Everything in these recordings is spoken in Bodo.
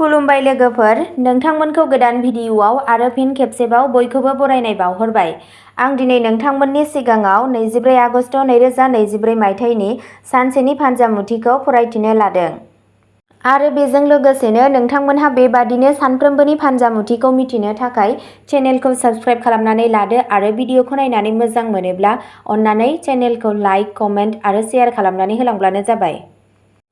खुलुमबाय लोगोफोर, नोंथांमोनखौ गोदान भिडिअआव आरो फिन खेबसेबाव बयखौबो बरायनाय बावहरबाय। आं दिनै नोंथांमोननि सिगाङाव 24 आगस्ट 2024 मायथाइनि सानसेनि फानजामुथिखौ फरायथिनो लादों। आरो बेजों लोगोसेनो नोंथांमोनहा बेबादिनो सानफ्रोमबोनि फानजामुथिखौ मिथिनो थाखाय चेनेलखौ साबस्क्राइब खालामनानै लादो आरो भिडिअखौ नायनानै मोजां मोनोब्ला अन्नानै चेनेलखौ लाइक, कमेन्ट आरो शेयार खालामनानै होलांब्लानो जाबाय।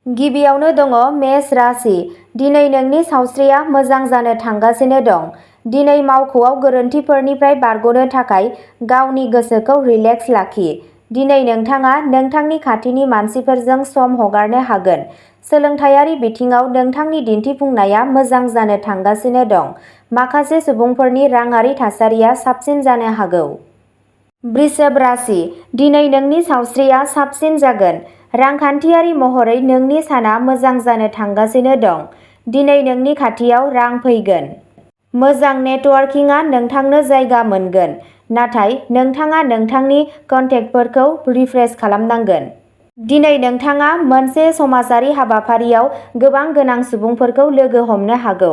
गिबियावनो दङ मेष राशि। दिनै नोंनि सावस्रिया मोजां जानो थांगासिनो दं। दिनै मावख'आव गोरोन्थिफोरनिफ्राय बारग'नो थाखाय गावनि गोसोखौ रिलेक्स लाखि। दिनै नोंथाङा नोंथांनि खाथिनि मानसिफोरजों सम हगारनो हागोन। सोलोंथायारि बिथिङाव नोंथांनि दिन्थिफुंनाया मोजां जानो थांगासिनो दं। माखासे सुबुंफोरनि राङारि थासारिया साबसिन जानो हागौ। वृषभ राशि। दिनै नोंनि सावस्रिया साबसिन जागोन। रांखान्थियारि महरै नोंनि साना मोजां जानो थांगासिनो दं। दिनै नोंनि खाथियाव रां फैगोन। मोजां नेटवर्किंआ नोंथांनो जायगा मोनगोन, नाथाय नोंथाङा नोंथांनि कन्टेक्टफोरखौ रिफ्रेश खालामनांगोन। दिनै नोंथाङा मोनसे समाजारि हाबाफारियाव गोबां गोनां सुबुंफोरखौ लोगो हमनो हागौ।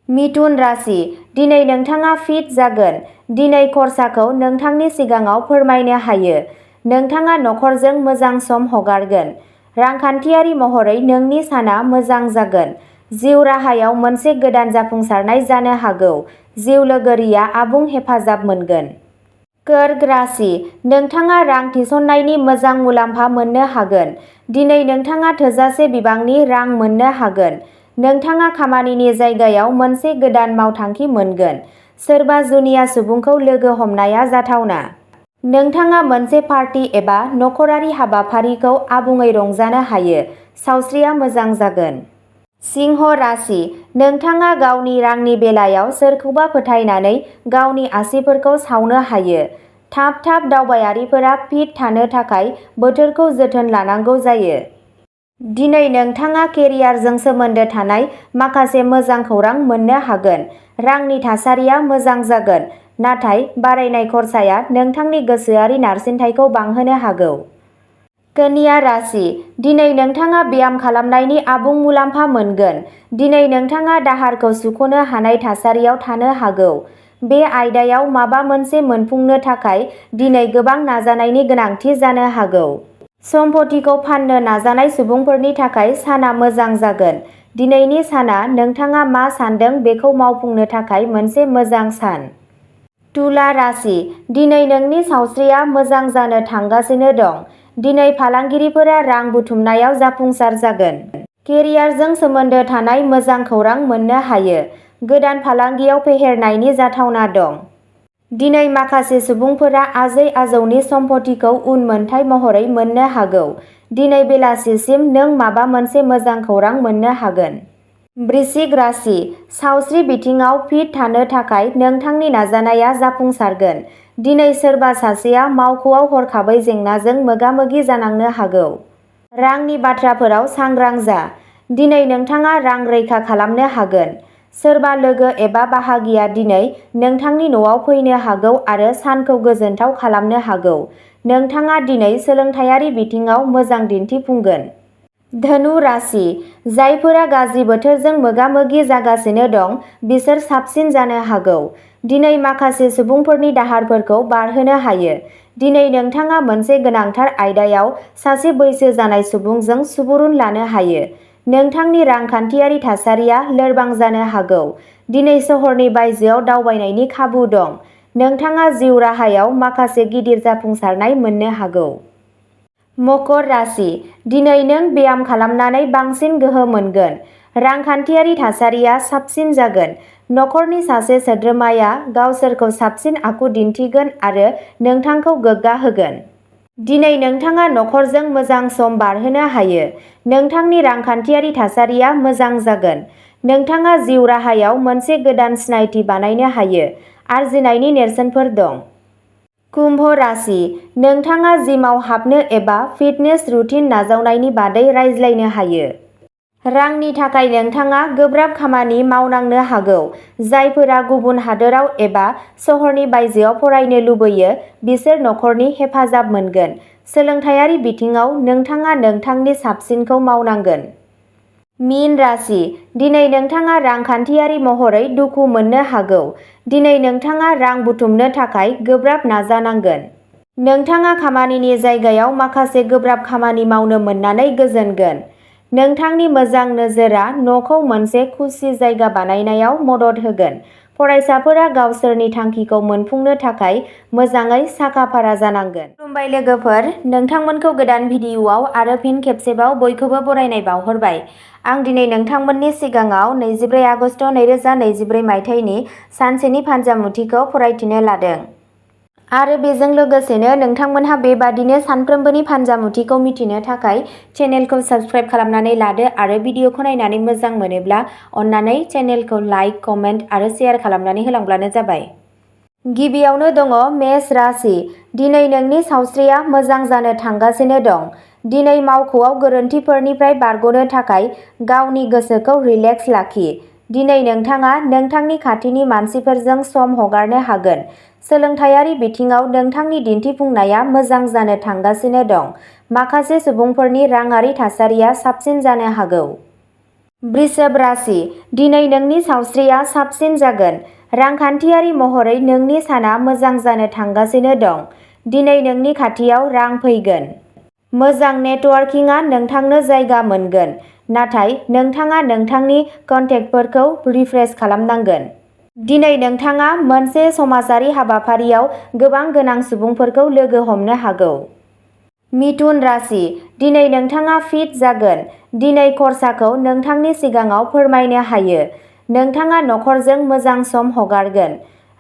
मिथुन राशि। दिनै नोंथाङा फिट जागोन। दिनै खरसाखौ नोंथांनि सिगाङाव फोरमायनो हायो। नोंथाङा नखरजों मोजां सम हगारगोन। रांखान्थियारि महरै नोंनि साना मोजां जागोन। जिउ राहायाव मोनसे गोदान जाफुंसारनाय जानो हागौ। जिउ लोगोरिया आबुं हेफाजाब मोनगोन। कर्क राशि। नोंथाङा रां थिसननायनि मोजां मुलाम्फा मोननो हागोन। दिनै नोंथाङा थोजासे बिबांनि रां मोननो हागोन। नोंथाङा खामानिनि जायगायाव मोनसे गोदान मावथांखि मोनगोन। सोरबा जुनिया सुबुंखौ लोगो हमनाया जाथावना। नोंथाङा मोनसे पार्टी एबा नखरारि हाबाफारिखौ आबुङै रंजानो हायो। सावस्रिया मोजां जागोन। सिंह राशि। नोंथाङा गावनि रांनि बेलायाव सोरखौबा फोथायनानै गावनि आसिफोरखौ सावनो हायो। थाब दावबायारिफोरा फिट थानो थाखाय बोथोरखौ जोथोन लानांगौ जायो। दिनै नोंथाङा केरियारजों सोमोन्दो थानाय माखासे मोजां खौरां मोननो हागोन। रांनि थासारिया मोजां जागोन, नाथाय बारायनाय खरसाया नोंथांनि गोसोआरि नारसिनथायखौ बांहोनो हागौ। कन्या राशि। दिनै नोंथाङा ब्याम खालामनायनि आबुं मुलाम्फा मोनगोन। दिनै नोंथाङा दाहारखौ सुख'नो हानाय थासारियाव थानो हागौ। बे आयदायाव माबा मोनसे मोनफुंनो थाखाय दिनै गोबां नाजानायनि गोनांथि जानो हागौ। सम्पथिखौ फाननो नाजानाय सुबुंफोरनि थाखाय साना मोजां जागोन। दिनैनि साना नोंथाङा मा सान्दों बेखौ मावफुंनो थाखाय मोनसे मोजां सान। तुला राशि। दिनै नोंनि सावस्रिया मोजां जानो थांगासिनो दं। दिनै फालांगिरिफोरा रां बुथुमनायाव जाफुंसार जागोन। केरियारजों सोमोन्दो थानाय मोजां खौरां मोननो हायो। गोदान फालांगियाव फेहेरनायनि जाथावना दं। दिनै माखासे सुबुंफोरा आजै-आजौनि सम्पथिखौ उनमोनथाइ महरै मोननो हागौ। दिनै बेलासिसिम नों माबा मोनसे मोजां खौरां मोननो हागोन। वृश्चिक राशि। सावस्रि बिथिङाव फिट थानो थाखाय नोंथांनि नाजानाया जाफुंसारगोन। दिनै सोरबा सासेया मावख'आव हरखाबै जेंनाजों मोगा-मोगि जानांनो हागौ। रांनि बाथ्राफोराव सांग्रां जा। दिनै नोंथाङा रां रैखा खालामनो हागोन। सोरबा लोगो एबा बाहागिया दिनै नोंथांनि न'आव फैनो हागौ आरो सानखौ गोजोनथाव खालामनो हागौ। नोंथाङा दिनै सोलोंथायारि बिथिङाव मोजां दिन्थिफुंगोन। धनु राशि। जायफोरा गाज्रि बोथोरजों मोगा-मोगि जागासिनो दं, बिसोर साबसिन जानो हागौ। दिनै माखासे सुबुंफोरनि दाहारफोरखौ बारहोनो हायो। दिनै नोंथाङा मोनसे गोनांथार आयदायाव सासे बैसो जानाय सुबुंजों सुबुरुन लानो हायो। नोंथांनि रांखान्थियारि थासारिया लोरबां जानो हागौ। दिनै सहरनि बायजोआव दावबायनायनि खाबु दं। नोंथाङा जिउ राहायाव माखासे गिदिर जाफुंसारनाय मोननो हागौ। मकर राशि। दिनै नों ब्याम खालामनानै बांसिन गोहो मोनगोन। रांखान्थियारि थासारिया साबसिन जागोन। नखरनि सासे सोद्रोमाया गावसोरखौ साबसिन आखु दिन्थिगोन आरो नोंथांखौ गोग्गा होगोन। दिनै नोंथाङा नखरजों मोजां सम बारहोनो हायो। नोंथांनि रांखान्थियारि थासारिया मोजां जागोन। नोंथाङा जिउ राहायाव मोनसे गोदान सिनायथि बानायनो हायो। आरजिनायनि नेरसोनफोर दं। कुम्भ राशि। नोंथाङा जिमाव हाबनो एबा फिटनेस रुटिन नाजावनायनि बादै रायज्लायनो हायो। रांनि थाखाय नोंथाङा गोब्राब खामानि मावनांनो हागौ। जायफोरा गुबुन हादोराव एबा सहरनि बायजोआव फरायनो लुबैयो, बिसोर नखरनि हेफाजाब मोनगोन। सोलोंथायारि बिथिङाव नोंथाङा नोंथांनि साबसिनखौ मावनांगोन। मीन राशि, दिनै नोंथाङा रांखान्थियारि महरै दुखु मोननो हागौ। दिनै नोंथाङा रां बुथुमनो थाखाय गोब्राब नाजानांगोन। नोंथाङा खामानिनि जायगायाव माखासे गोब्राब खामानि मावनो मोननानै गोजोनगोन। नोंथांनि मोजां नोजोरआ न'खौ मोनसे खुसि जायगा बानायनायाव मदद होगोन। फरायसाफोरा गावसोरनि थांखिखौ मोनफुंनो थाखाय मोजाङै साखा-फारा जानांगोन। खुलुमबाय लोगोफोर, नोंथांमोनखौ गोदान भिडिअआव आरो फिन खेबसेबाव बयखौबो बरायनाय बावहरबाय। आं दिनै नोंथांमोननि सिगाङाव 24 आगस्ट 2024 मायथाइनि सानसेनि फानजामुथिखौ फरायथिनो लादों। आरो बेजों लोगोसेनो नोंथांमोनहा बेबादिनो सानफ्रोमबोनि फानजामुथिखौ मिथिनो थाखाय चेनेलखौ साबस्क्राइब खालामनानै लादो आरो भिडिअखौ नायनानै मोजां मोनोब्ला अन्नानै चेनेलखौ लाइक, कमेन्ट आरो शेयार खालामनानै होलांब्लानो जाबाय। गिबियावनो दङ मेष राशि, दिनै नोंनि सावस्रिया मोजां जानो थांगासिनो दं। दिनै मावख'आव गोरोन्थिफोरनिफ्राय बारग'नो थाखाय गावनि गोसोखौ रिलेक्स लाखि। दिनै नोंथाङा नोंथांनि खाथिनि मानसिफोरजों सम हगारनो हागोन। सोलोंथायारि बिथिङाव नोंथांनि दिन्थिफुंनाया मोजां जानो थांगासिनो दं। माखासे सुबुंफोरनि राङारि थासारिया साबसिन जानो हागौ। वृषभ राशि, दिनै नोंनि सावस्रिया साबसिन जागोन। रांखान्थियारि महरै नोंनि साना मोजां जानो थांगासिनो दं। दिनै नोंनि खाथियाव रां फैगोन। मोजां नेटवर्किंआ नोंथांनो जायगा मोनगोन, नाथाय नोंथाङा नोंथांनि कन्टेक्टफोरखौ रिफ्रेश खालामनांगोन। दिनै नोंथाङा मोनसे समाजारि हाबाफारियाव गोबां गोनां सुबुंफोरखौ लोगो हमनो हागौ। मिथुन राशि, दिनै नोंथाङा फिट जागोन। दिनै खरसाखौ नोंथांनि सिगाङाव फोरमायनो हायो। नोंथाङा नखरजों मोजां सम हगारगोन।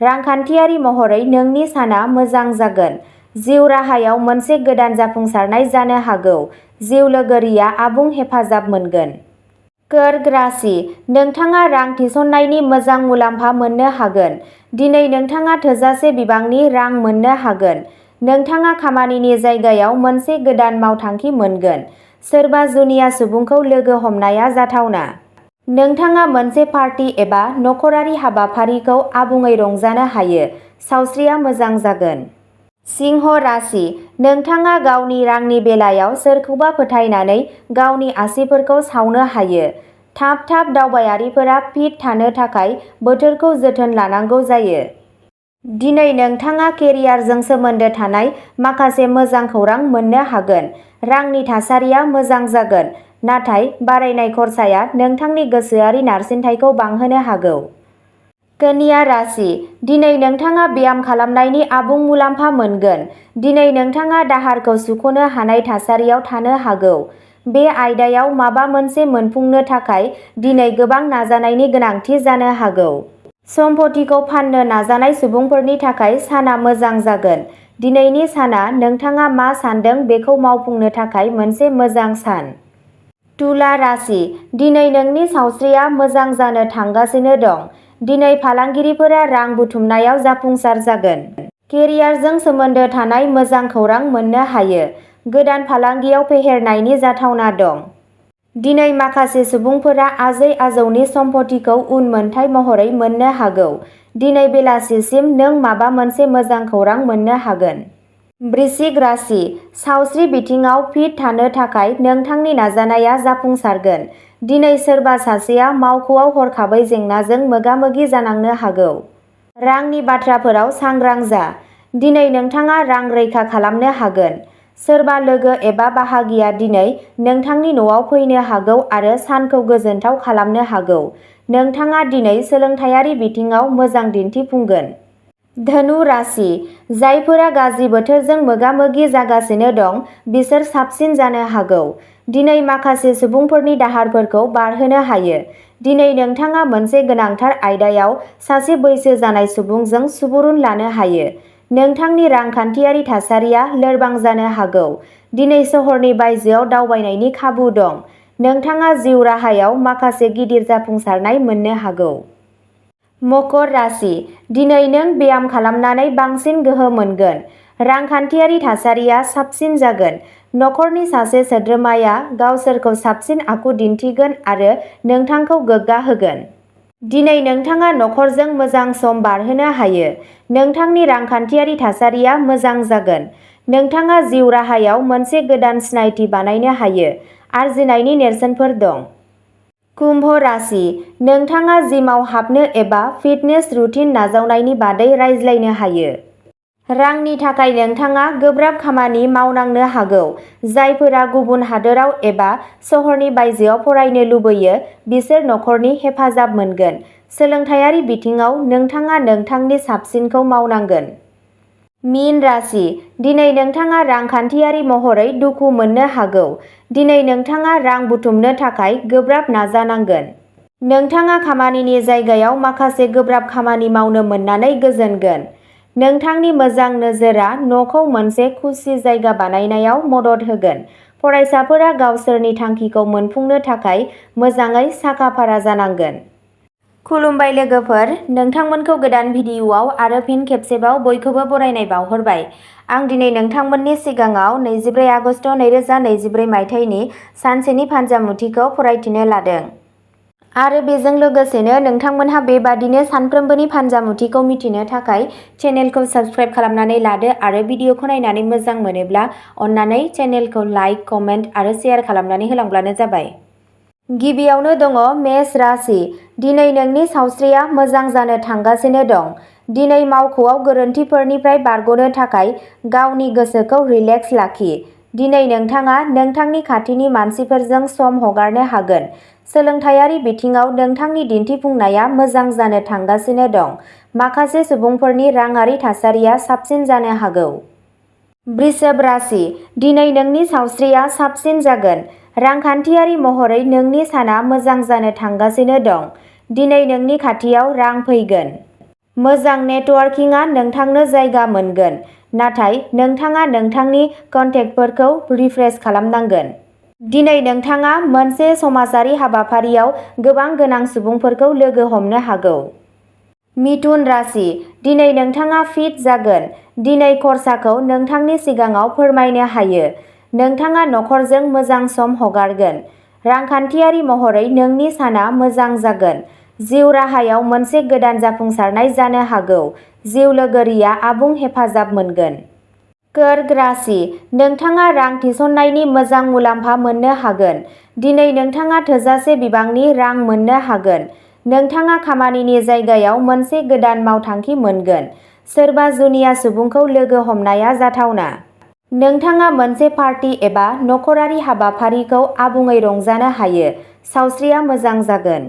रांखान्थियारि महरै नोंनि साना मोजां जागोन। जिउ राहायाव मोनसे गोदान जाफुंसारनाय जानो हागौ। जिउ लोगोरिया आबुं हेफाजाब मोनगोन। कर्क राशि, नोंथाङा रां थिसननायनि मोजां मुलाम्फा मोननो हागोन। दिनै नोंथाङा थोजासे बिबांनि रां मोननो हागोन। नोंथाङा खामानिनि जायगायाव मोनसे गोदान मावथांखि मोनगोन। सोरबा जुनिया सुबुंखौ लोगो हमनाया जाथावना। नोंथाङा मोनसे पार्टी एबा नखरारि हाबाफारिखौ आबुङै रंजानो हायो। सावस्रिया मोजां जागोन। सिंह राशि, नोंथाङा गावनि रांनि बेलायाव सोरखौबा फोथायनानै गावनि आसिफोरखौ सावनो हायो। थाब दावबायारिफोरा फिट थानो थाखाय बोथोरखौ जोथोन लानांगौ जायो। दिनै नोंथाङा केरियारजों सोमोन्दो थानाय माखासे मोजां खौरां मोननो हागोन। रांनि थासारिया मोजां जागोन, नाथाय बारायनाय खरसाया नोंथांनि गोसोआरि नारसिनथायखौ बांहोनो हागौ। कन्या राशि, दिनै नोंथाङा ब्याम खालामनायनि आबुं मुलाम्फा मोनगोन। दिनै नोंथाङा दाहारखौ सुख'नो हानाय थासारियाव थानो हागौ। बे आयदायाव माबा मोनसे मोनफुंनो थाखाय दिनै गोबां नाजानायनि गोनांथि जानो हागौ। सम्पथिखौ फाननो नाजानाय सुबुंफोरनि थाखाय साना मोजां जागोन। दिनैनि साना नोंथाङा मा सान्दों बेखौ मावफुंनो थाखाय मोनसे मोजां सान। तुला राशि, दिनै नोंनि सावस्रिया मोजां जानो थांगासिनो दं। दिनै फालांगिरिफोरा रां बुथुमनायाव जाफुंसार जागोन। केरियारजों सोमोन्दो थानाय मोजां खौरां मोननो हायो। गोदान फालांगियाव फेहेरनायनि जाथावना दं। दिनै माखासे सुबुंफोरा आजै-आजौनि सम्पथिखौ उनमोनथाइ महरै मोननो हागौ। दिनै बेलासिसिम नों माबा मोनसे मोजां खौरां मोननो हागोन। वृश्चिक राशि, सावस्रि बिथिङाव फिट थानो थाखाय नोंथांनि नाजानाया जाफुंसारगोन। दिनै सोरबा सासेया मावख'आव हरखाबै जेंनाजों मोगा-मोगि जानांनो हागौ। रांनि बाथ्राफोराव सांग्रां जा। दिनै नोंथाङा रां रैखा खालामनो हागोन। सोरबा लोगो एबा बाहागिया दिनै नोंथांनि न'आव फैनो हागौ आरो सानखौ गोजोनथाव खालामनो हागौ। नोंथाङा दिनै सोलोंथायारि बिथिङाव मोजां दिन्थिफुंगोन। धनु राशि, जायफोरा गाज्रि बोथोरजों मोगा-मोगि जागासिनो दं बिसोर साबसिन जानो हागौ। दिनै माखासे सुबुंफोरनि दाहारफोरखौ बारहोनो हायो। दिनै नोंथाङा मोनसे गोनांथार आयदायाव सासे बैसो जानाय सुबुंजों सुबुरुन लानो हायो। नोंथांनि रांखान्थियारि थासारिया लोरबां जानो हागौ। दिनै सहरनि बायजोआव दावबायनायनि खाबु दं। नोंथाङा जिउ राहायाव माखासे गिदिर जाफुंसारनाय मोननो हागौ। मकर राशि, दिनै नों ब्याम खालामनानै बांसिन गोहो मोनगोन। रांखान्थियारि थासारिया साबसिन जागोन। नखरनि सासे सोद्रोमाया गावसोरखौ साबसिन आखु दिन्थिगोन आरो नोंथांखौ गोग्गा होगोन। दिनै नोंथाङा नखरजों मोजां सम बारहोनो हायो। नोंथांनि रांखान्थियारि थासारिया मोजां जागोन। नोंथाङा जिउ राहायाव मोनसे गोदान सिनायथि बानायनो हायो। आरजिनायनि नेरसोनफोर दं। कुम्भ राशि, नोंथाङा जिमाव हाबनो एबा फिटनेस रुटिन नाजावनायनि बादै रायज्लायनो हायो। रांनि थाखाय नोंथाङा गोब्राब खामानि मावनांनो हागौ। जायफोरा गुबुन हादोराव एबा सहरनि बायजोआव फरायनो लुबैयो बिसोर नखरनि हेफाजाब मोनगोन। सोलोंथायारि बिथिङाव नोंथाङा नोंथांनि साबसिनखौ मावनांगोन। मीन राशि, दिनै नोंथाङा रांखान्थियारि महरै दुखु मोननो हागौ। दिनै नोंथाङा रां बुथुमनो थाखाय गोब्राब नाजानांगोन। नोंथाङा खामानिनि जायगायाव माखासे गोब्राब खामानि मावनो मोननानै गोजोनगोन। नोंथांनि मोजां नोजोरआ न'खौ मोनसे खुसि जायगा बानायनायाव मदद होगोन। फरायसाफोरा गावसोरनि थांखिखौ मोनफुंनो थाखाय मोजाङै साखा-फारा जानांगोन। खुलुमबाय लोगोफोर, नोंथांमोनखौ गोदान भिडिअआव आरो फिन खेबसेबाव बयखौबो बरायनाय बावहरबाय। आं दिनै नोंथांमोननि सिगाङाव 24 आगस्ट 2023 मायथाइनि सानसेनि फानजामुथिखौ फरायथिनो लादों। आरो बेजों लोगोसेनो नोंथांमोनहा बेबादिनो सानफ्रोमबोनि फानजामुथिखौ मिथिनो थाखाय चेनेलखौ साबस्क्राइब खालामनानै लादो आरो भिडिअखौ नायनानै मोजां मोनोब्ला अन्नानै चेनेलखौ लाइक, कमेन्ट आरो शेयार खालामनानै होलांब्लानो जाबाय। गिबियावनो दङ मेष राशि, दिनै नोंनि सावस्रिया मोजां जानो थांगासिनो दं। दिनै मावख'आव गोरोन्थिफोरनिफ्राय बारग'नो थाखाय गावनि गोसोखौ रिलेक्स लाखि। दिनै नोंथाङा नोंथांनि खाथिनि मानसिफोरजों सम हगारनो हागोन। सोलोंथायारि बिथिङाव नोंथांनि दिन्थिफुंनाया मोजां जानो थांगासिनो दं। माखासे सुबुंफोरनि राङारि थासारिया साबसिन जानो हागौ। वृषभ राशि, दिनै नोंनि सावस्रिया साबसिन जागोन। रांखान्थियारि महरै नोंनि साना मोजां जानो थांगासिनो दं। दिनै नोंनि खाथियाव रां फैगोन। मोजां नेटवर्किंआ नोंथांनो जायगा मोनगोन, नाथाय नोंथाङा नोंथांनि कन्टेक्टफोरखौ रिफ्रेश खालामनांगोन। दिनै नोंथाङा मोनसे समाजारि हाबाफारियाव गोबां गोनां सुबुंफोरखौ लोगो हमनो हागौ। मिथुन राशि, दिनै नोंथाङा फिट जागोन। दिनै खरसाखौ नोंथांनि सिगाङाव फोरमायनो हायो। नोंथाङा नखरजों मोजां सम हगारगोन। रांखान्थियारि महरै नोंनि साना मोजां जागोन। जिउ राहायाव मोनसे गोदान जाफुंसारनाय जानो हागौ। जिउ लोगोरिया आबुं हेफाजाब मोनगोन। कर्क राशि, नोंथाङा रां थिसननायनि मोजां मुलाम्फा मोननो हागोन। दिनै नोंथाङा थोजासे बिबांनि रां मोननो हागोन। नोंथाङा खामानिनि जायगायाव मोनसे गोदान मावथांखि मोनगोन। सोरबा जुनिया सुबुंखौ लोगो हमनाया जाथावना। नोंथाङा मोनसे पार्टी एबा नखरारि हाबाफारिखौ आबुङै रंजानो हायो। सावस्रिया मोजां जागोन।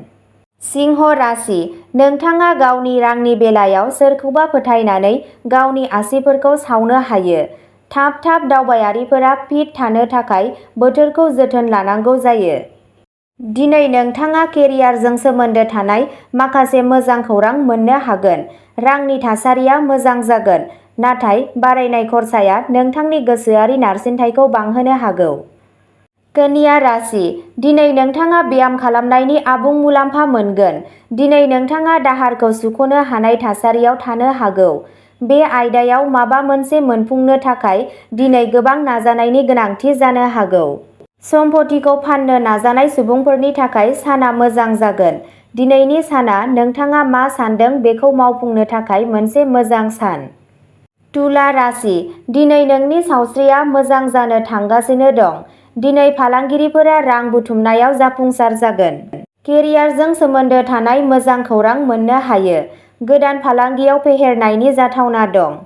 सिंह राशि, नोंथाङा गावनि रांनि बेलायाव सोरखौबा फोथायनानै गावनि आसिफोरखौ सावनो हायो। थाब दावबायारिफोरा फिट थानो थाखाय बोथोरखौ जोथोन लानांगौ जायो। दिनै नोंथाङा केरियारजों सोमोन्दो थानाय माखासे मोजां खौरां मोननो हागोन। रांनि थासारिया मोजां जागोन, नाथाय बारायनाय खरसाया नोंथांनि गोसोआरि नारसिनथायखौ बांहोनो हागौ। कन्या राशि, दिनै नोंथाङा ब्याम खालामनायनि आबुं मुलाम्फा मोनगोन। दिनै नोंथाङा दाहारखौ सुख'नो हानाय थासारियाव थानो हागौ। बे आयदायाव माबा मोनसे मोनफुंनो थाखाय दिनै गोबां नाजानायनि गोनांथि जानो हागौ। सम्पथिखौ फाननो नाजानाय सुबुंफोरनि थाखाय साना मोजां जागोन। दिनैनि साना नोंथाङा मा सान्दों बेखौ मावफुंनो थाखाय मोनसे मोजां सान। तुला राशि, दिनै नोंनि सावस्रिया मोजां जानो थांगासिनो दं। दिनै फालांगिरिफोरा रां बुथुमनायाव जाफुंसार जागोन। केरियारजों सोमोन्दो थानाय मोजां खौरां मोननो हायो। गोदान फालांगियाव फेहेरनायनि जाथावना दं।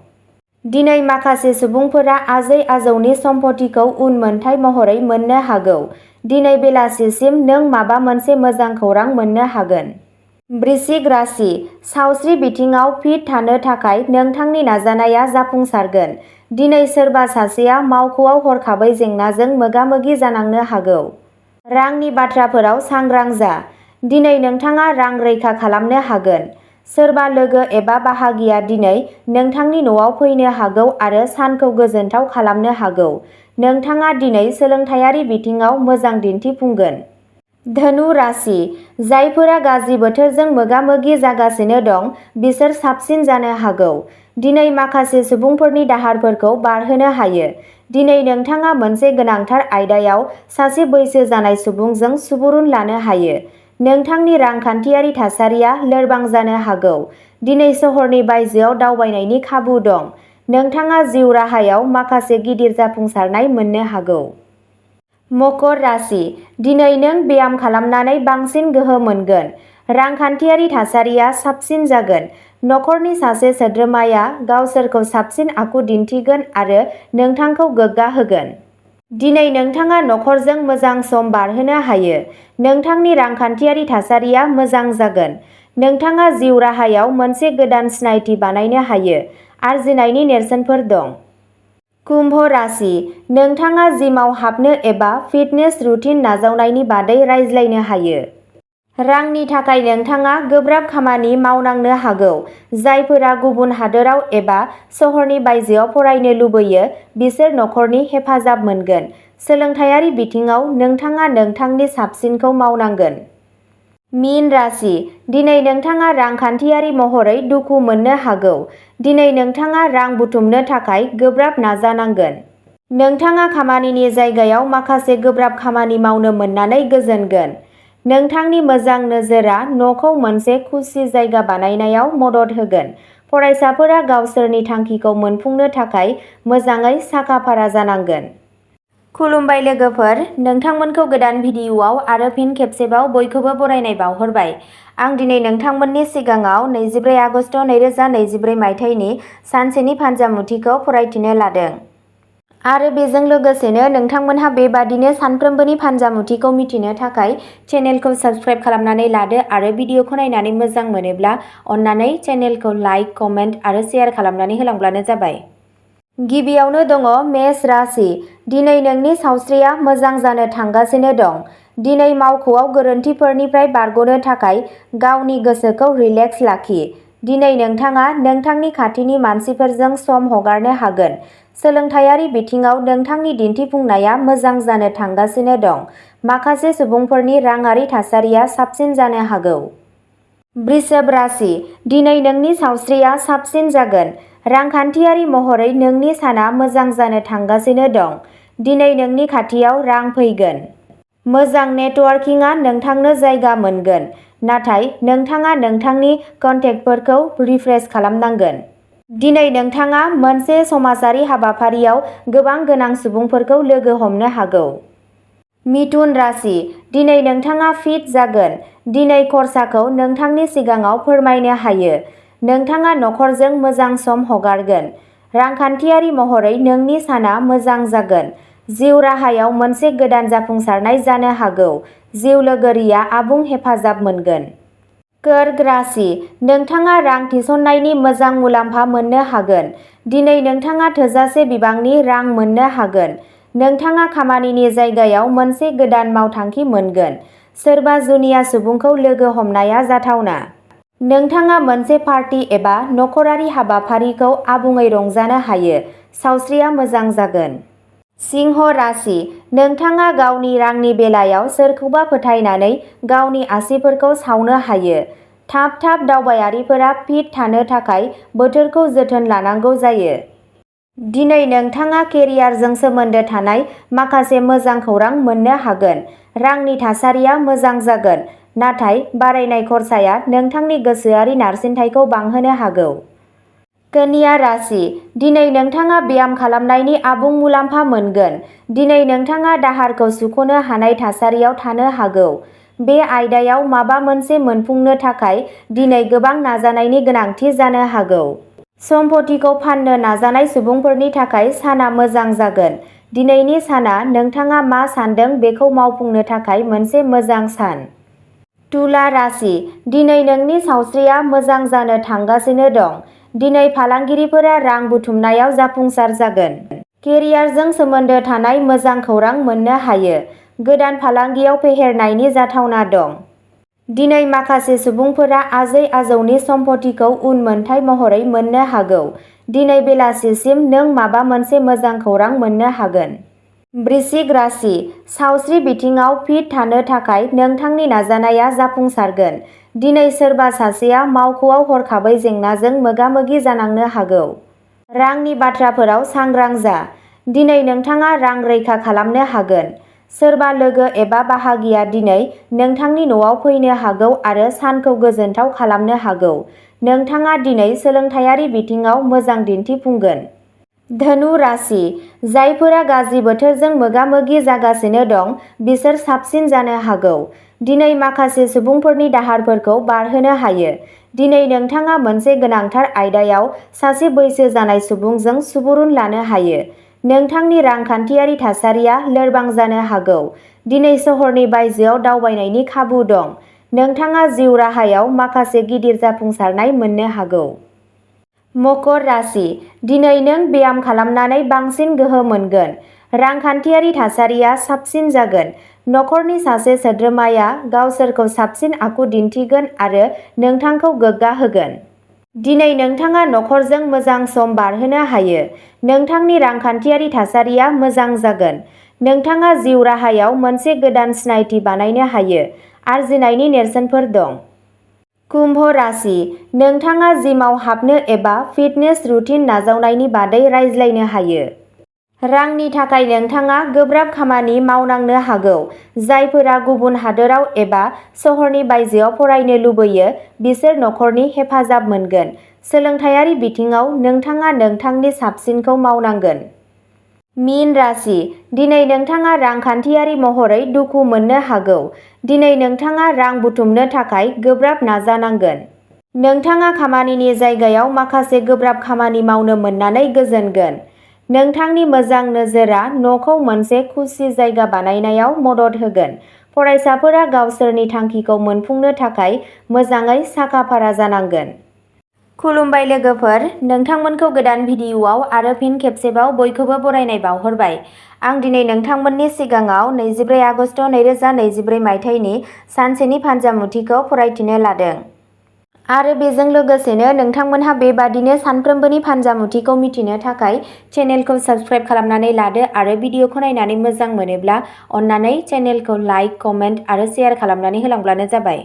दिनै माखासे सुबुंफोरा आजै-आजौनि सम्पथिखौ उनमोनथाइ महरै मोननो हागौ। दिनै बेलासिसिम नों माबा मोनसे मोजां खौरां मोननो हागोन। वृश्चिक राशि, सावस्रि बिथिङाव फिट थानो थाखाय नोंथांनि नाजानाया जाफुंसारगोन। दिनै सोरबा सासेया मावख'आव हरखाबै जेंनाजों मोगा-मोगि जानांनो हागौ। रांनि बाथ्राफोराव सांग्रां जा। दिनै नोंथाङा रां रैखा खालामनो हागोन। सोरबा लोगो एबा बाहागिया दिनै नोंथांनि न'आव फैनो हागौ आरो सानखौ गोजोनथाव खालामनो हागौ। नोंथाङा दिनै सोलोंथायारि बिथिङाव मोजां दिन्थिफुंगोन। धनु राशि, जायफोरा गाज्रि बोथोरजों मोगा-मोगि जागासिनो दं बिसोर साबसिन जानो हागौ। दिनै माखासे सुबुंफोरनि दाहारफोरखौ बारहोनो हायो। दिनै नोंथाङा मोनसे गोनांथार आयदायाव सासे बैसो जानाय सुबुंजों सुबुरुन लानो हायो। नोंथांनि रांखान्थियारि थासारिया लोरबां जानो हागौ। दिनै सहरनि बायजोआव दावबायनायनि खाबु दं। नोंथाङा जिउ राहायाव माखासे गिदिर जाफुंसारनाय मोननो हागौ। मकर राशि, दिनै नों ब्याम खालामनानै बांसिन गोहो मोनगोन। रांखान्थियारि थासारिया साबसिन जागोन। नखरनि सासे सोद्रोमाया गावसोरखौ साबसिन आखु दिन्थिगोन आरो नोंथांखौ गोग्गा होगोन। दिनै नोंथाङा नखरजों मोजां सम बारहोनो हायो। नोंथांनि रांखान्थियारि थासारिया मोजां जागोन। नोंथाङा जिउ राहायाव मोनसे गोदान सिनायथि बानायनो हायो। आरजिनायनि नेरसोनफोर दं। कुम्भ राशि, नोंथाङा जिमाव हाबनो एबा फिटनेस रुटिन नाजावनायनि बादै रायज्लायनो हायो। रांनि थाखाय नोंथाङा गोब्राब खामानि मावनांनो हागौ। जायफोरा गुबुन हादोराव एबा सहरनि बायजोआव फरायनो लुबैयो बिसोर नखरनि हेफाजाब मोनगोन। सोलोंथायारि बिथिङाव नोंथाङा नोंथांनि साबसिनखौ मावनांगोन। मीन राशि, दिनै नोंथाङा रांखान्थियारि महरै दुखु मोननो हागौ। दिनै नोंथाङा रां बुथुमनो थाखाय गोब्राब नाजानांगोन। नोंथाङा खामानिनि जायगायाव माखासे गोब्राब खामानि मावनो मोननानै गोजोनगोन। नोंथांनि मोजां नोजोरआ न'खौ मोनसे खुसि जायगा बानायनायाव मदद होगोन। फरायसाफोरा गावसोरनि थांखिखौ मोनफुंनो थाखाय मोजाङै साखा-फारा जानांगोन। खुलुमबाय लोगोफोर, नोंथांमोनखौ गोदान भिडिअ'आव आरो फिन खेबसेबाव बयखौबो बरायनाय बावहरबाय। आं दिनै नोंथांमोननि सिगाङाव 24 आगस्ट 2024 मायथाइनि सानसेनि फान्जामुथिखौ फरायथिनो लादों। आरो बेजों लोगोसेनो नोंथांमोनहा बेबादिनो सानफ्रोमबोनि फान्जामुथिखौ मिथिनो थाखाय चेनेलखौ साबस्क्राइब खालामनानै लादो आरो भिडिअ'खौ नायनानै मोजां मोनोब्ला अन्नानै चेनेलखौ लाइक, कमेन्ट आरो शेयार खालामनानै होलांब्लानो जाबाय। गिबियावनो दङ मेष राशि, दिनै नोंनि सावस्रिया मोजां जानो थांगासिनो दं। दिनै मावख'आव गोरोन्थिफोरनिफ्राय बारग'नो थाखाय गावनि गोसोखौ रिलेक्स लाखि। दिनै नोंथाङा नोंथांनि खाथिनि मानसिफोरजों सम हगारनो हागोन। सोलोंथायारि बिथिङाव नोंथांनि दिन्थिफुंनाया मोजां जानो थांगासिनो दं। माखासे सुबुंफोरनि राङारि थासारिया साबसिन जानो हागौ। वृषभ राशि, दिनै नोंनि सावस्रिया साबसिन जागोन। रांखान्थियारि महरै नोंनि साना मोजां जानो थांगासिनो दं। दिनै नोंनि खाथियाव रां फैगोन। मोजां नेटवर्किंआ नोंथांनो जायगा मोनगोन। नाथाय नोंथाङा नोंथांनि कन्टेक्टफोरखौ रिफ्रेश खालामनांगोन। दिनै नोंथाङा मोनसे समाजारि हाबाफारियाव गोबां गोनां सुबुंफोरखौ लोगो हमनो हागौ। मिथुन राशि, दिनै नोंथाङा फिट जागोन। दिनै खरसाखौ नोंथांनि सिगाङाव फोरमायनो हायो। नोंथाङा नखरजों मोजां सम हगारगोन। रांखान्थियारि महरै नोंनि साना मोजां जागोन। जिउ राहायाव मोनसे गोदान जाफुंसारनाय जानो हागौ। जिउ लोगोरिया आबुं हेफाजाब मोनगोन। कर्क राशि, नोंथाङा रां थिसननायनि मोजां मुलाम्फा मोननो हागोन। दिनै नोंथाङा थोजासे बिबांनि रां मोननो हागोन। नोंथाङा खामानिनि जायगायाव मोनसे गोदान मावथांखि मोनगोन। सोरबा जुनिया सुबुंखौ लोगो हमनाया जाथावना। नोंथाङा मोनसे पार्टी एबा नखरारि हाबाफारिखौ आबुङै रंजानो हायो। सावस्रिया मोजां जागोन। सिंह राशि, नोंथाङा गावनि रांनि बेलायाव सोरखौबा फोथायनानै गावनि आसिफोरखौ सावनो हायो। थाब दावबायारिफोरा फिट थानो थाखाय बोथोरखौ जोथोन लानांगौ जायो। दिनै नोंथाङा केरियारजों सोमोन्दो थानाय माखासे मोजां खौरां मोननो हागोन। रांनि थासारिया मोजां जागोन। नाथाय बारायनाय खरसाया नोंथांनि गोसोआरि नारसिनथायखौ बांहोनो हागौ। कन्या राशि, दिनै नोंथाङा ब्याम खालामनायनि आबुं मुलाम्फा मोनगोन। दिनै नोंथाङा दाहारखौ सुख'नो हानाय थासारियाव थानो हागौ। बे आयदायाव माबा मोनसे मोनफुंनो थाखाय दिनै गोबां नाजानायनि गोनांथि जानो हागौ। सम्पथिखौ फाननो नाजानाय सुबुंफोरनि थाखाय साना मोजां जागोन। दिनैनि साना नोंथाङा मा सान्दों बेखौ मावफुंनो थाखाय मोनसे मोजां सान। तुला राशि, दिनै नोंनि सावस्रिया मोजां जानो थांगासिनो दं। दिनै फालांगिरिफोरा रां बुथुमनायाव जाफुंसार जागोन। केरियारजों सोमोन्दो थानाय मोजां खौरां मोननो हायो। गोदान फालांगियाव फेहेरनायनि जाथावना दं। दिनै माखासे सुबुंफोरा आजै-आजौनि सम्पथिखौ उनमोनथाइ महरै मोननो हागौ। दिनै बेलासिसिम नों माबा मोनसे मोजां खौरां मोननो हागोन। वृश्चिक राशि, सावस्रि बिथिङाव फिट थानो थाखाय नोंथांनि नाजानाया जाफुंसारगोन। दिनै सोरबा सासेया मावख'आव हरखाबै जेंनाजों मोगा-मोगि जानांनो हागौ। रांनि बाथ्राफोराव सांग्रां जा। दिनै नोंथाङा रां रैखा खालामनो हागोन। सोरबा लोगो एबा बाहागिया दिनै नोंथांनि न'आव फैनो हागौ आरो सानखौ गोजोनथाव खालामनो हागौ। नोंथाङा दिनै सोलोंथायारि बिथिङाव मोजां दिन्थिफुंगोन। धनु राशि, जायफोरा गाज्रि बोथोरजों मोगा-मोगि जागासिनो दं बिसोर साबसिन जानो हागौ। दिनै माखासे सुबुंफोरनि दाहारफोरखौ बारहोनो हायो। दिनै नोंथाङा मोनसे गोनांथार आयदायाव सासे बैसो जानाय सुबुंजों सुबुरुन लानो हायो। नोंथांनि रांखान्थियारि थासारिया लोरबां जानो हागौ। दिनै सहरनि बायजोआव दावबायनायनि खाबु दं। नोंथाङा जिउ राहायाव माखासे गिदिर जाफुंसारनाय मोननो हागौ। मकर राशि, दिनै नों ब्याम खालामनानै बांसिन गोहो मोनगोन। रांखान्थियारि थासारिया साबसिन जागोन। नखरनि सासे सोद्रोमाया गावसोरखौ साबसिन आखु दिन्थिगोन आरो नोंथांखौ गोग्गा होगोन। दिनै नोंथाङा नखरजों मोजां सम बारहोनो हायो। नोंथांनि रांखान्थियारि थासारिया मोजां जागोन। नोंथाङा जिउ राहायाव मोनसे गोदान सिनायथि बानायनो हायो। आरजिनायनि नेरसोनफोर दं। कुम्भ राशि, नोंथाङा जिमाव हाबनो एबा फिटनेस रुटिन नाजावनायनि बादै रायज्लायनो हायो। रांनि थाखाय नोंथाङा गोब्राब खामानि मावनांनो हागौ। जायफोरा गुबुन हादोराव एबा सहरनि बायजोआव फरायनो लुबैयो बिसोर नखरनि हेफाजाब मोनगोन। सोलोंथायारि बिथिङाव नोंथाङा नोंथांनि साबसिनखौ मावनांगोन। मीन राशि, दिनै नोंथाङा रांखान्थियारि महरै दुखु मोननो हागौ। दिनै नोंथाङा रां बुथुमनो थाखाय गोब्राब नाजानांगोन। नोंथाङा खामानिनि जायगायाव माखासे गोब्राब खामानि मावनो मोननानै गोजोनगोन। नोंथांनि मोजां नोजोरआ न'खौ मोनसे खुसि जायगा बानायनायाव मदद होगोन। फरायसाफोरा गावसोरनि थांखिखौ मोनफुंनो थाखाय मोजाङै साखा-फारा जानांगोन। खुलुमबाय लोगोफोर, नोंथांमोनखौ गोदान भिडिअ'आव आरो फिन खेबसेबाव बयखौबो बरायनाय बावहरबाय। आं दिनै नोंथांमोननि सिगाङाव 24 आगस्ट 2023 मायथाइनि सानसेनि फान्जामुथिखौ फरायथिनो लादों। आरो बेजों लोगोसेनो नोंथांमोनहा बेबादिनो सानफ्रोमबोनि फान्जामुथिखौ मिथिनो थाखाय चेनेलखौ साबस्क्राइब खालामनानै लादो आरो भिडिअ'खौ नायनानै मोजां मोनोब्ला अन्नानै चेनेलखौ लाइक, कमेन्ट आरो शेयार खालामनानै होलांब्लानो जाबाय।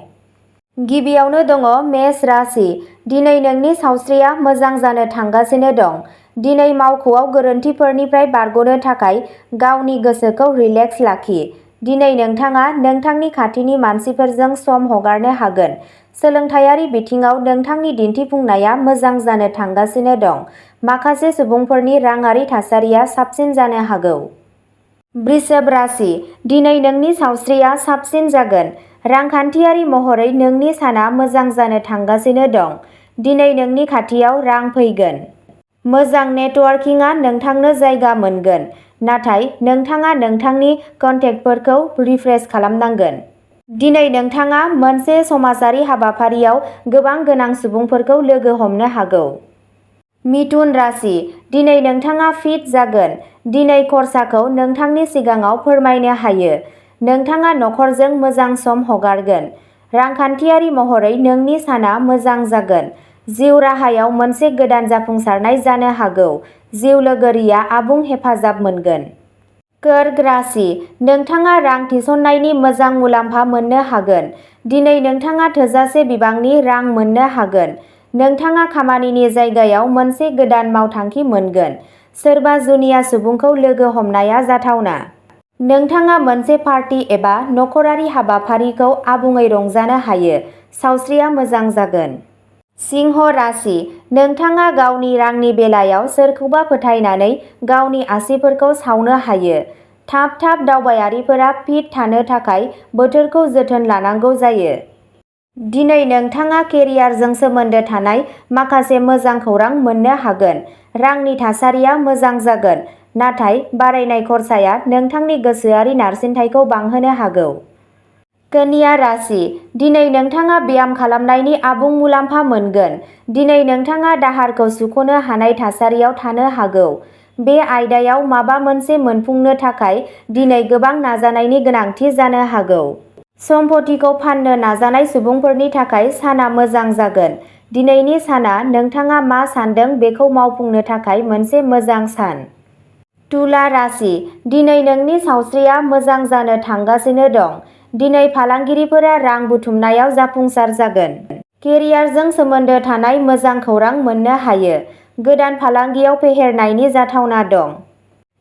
गिबियावनो दङ मेष राशि, दिनै नोंनि सावस्रिया मोजां जानो थांगासिनो दं। दिनै मावख'आव गोरोन्थिफोरनिफ्राय बारग'नो थाखाय गावनि गोसोखौ रिलेक्स लाखि। दिनै नोंथाङा नोंथांनि खाथिनि मानसिफोरजों सम हगारनो हागोन। सोलोंथायारि बिथिङाव नोंथांनि दिन्थिफुंनाया मोजां जानो थांगासिनो दं। माखासे सुबुंफोरनि राङारि थासारिया साबसिन जानो हागौ। वृषभ राशि, दिनै नोंनि सावस्रिया साबसिन जागोन। रांखान्थियारि महरै नोंनि साना मोजां जानो थांगासिनो दं। दिनै नोंनि खाथियाव रां फैगोन। मोजां नेटवर्किंआ नोंथांनो जायगा मोनगोन। नाथाय नोंथाङा नोंथांनि कन्टेक्टफोरखौ रिफ्रेश खालामनांगोन। दिनै नोंथाङा मोनसे समाजारि हाबाफारियाव गोबां गोनां सुबुंफोरखौ लोगो हमनो हागौ। मिथुन राशि, दिनै नोंथाङा फिट जागोन। दिनै खरसाखौ नोंथांनि सिगाङाव फोरमायनो हायो। नोंथाङा नखरजों मोजां सम हगारगोन। रांखान्थियारि महरै नोंनि साना मोजां जागोन। जिउ राहायाव मोनसे गोदान जाफुंसारनाय जानो हागौ। जिउ लोगोरिया आबुं हेफाजाब मोनगोन। कर्क राशि, नोंथाङा रां थिसननायनि मोजां मुलाम्फा मोननो हागोन। दिनै नोंथाङा थोजासे बिबांनि रां मोननो हागोन। नोंथाङा खामानिनि जायगायाव मोनसे गोदान मावथांखि मोनगोन। सोरबा जुनिया सुबुंखौ लोगो हमनाया जाथावना। नोंथाङा मोनसे पार्टी एबा नखरारि हाबाफारिखौ आबुङै रंजानो हायो। सावस्रिया मोजां जागोन। सिंह राशि, नोंथाङा गावनि रांनि बेलायाव सोरखौबा फोथायनानै गावनि आसिफोरखौ सावनो हायो। थाब दावबायारिफोरा फिट थानो थाखाय बोथोरखौ जोथोन लानांगौ जायो। दिनै नोंथाङा केरियारजों सोमोन्दो थानाय माखासे मोजां खौरां मोननो हागोन। रांनि थासारिया मोजां जागोन। नाथाय बारायनाय खरसाया नोंथांनि गोसोआरि नारसिनथायखौ बांहोनो हागौ। कन्या राशि, दिनै नोंथाङा ब्याम खालामनायनि आबुं मुलाम्फा मोनगोन। दिनै नोंथाङा दाहारखौ सुख'नो हानाय थासारियाव थानो हागौ। बे आयदायाव माबा मोनसे मोनफुंनो थाखाय दिनै गोबां नाजानायनि गोनांथि जानो हागौ। सम्पथिखौ फाननो नाजानाय सुबुंफोरनि थाखाय साना मोजां जागोन। दिनैनि साना नोंथाङा मा सान्दों बेखौ मावफुंनो थाखाय मोनसे मोजां सान। तुला राशि, दिनै नोंनि सावस्रिया मोजां जानो थांगासिनो दं। दिनै फालांगिरिफोरा रां बुथुमनायाव जाफुंसार जागोन। केरियारजों सोमोन्दो थानाय मोजां खौरां मोननो हायो। गोदान फालांगियाव फेहेरनायनि जाथावना दं।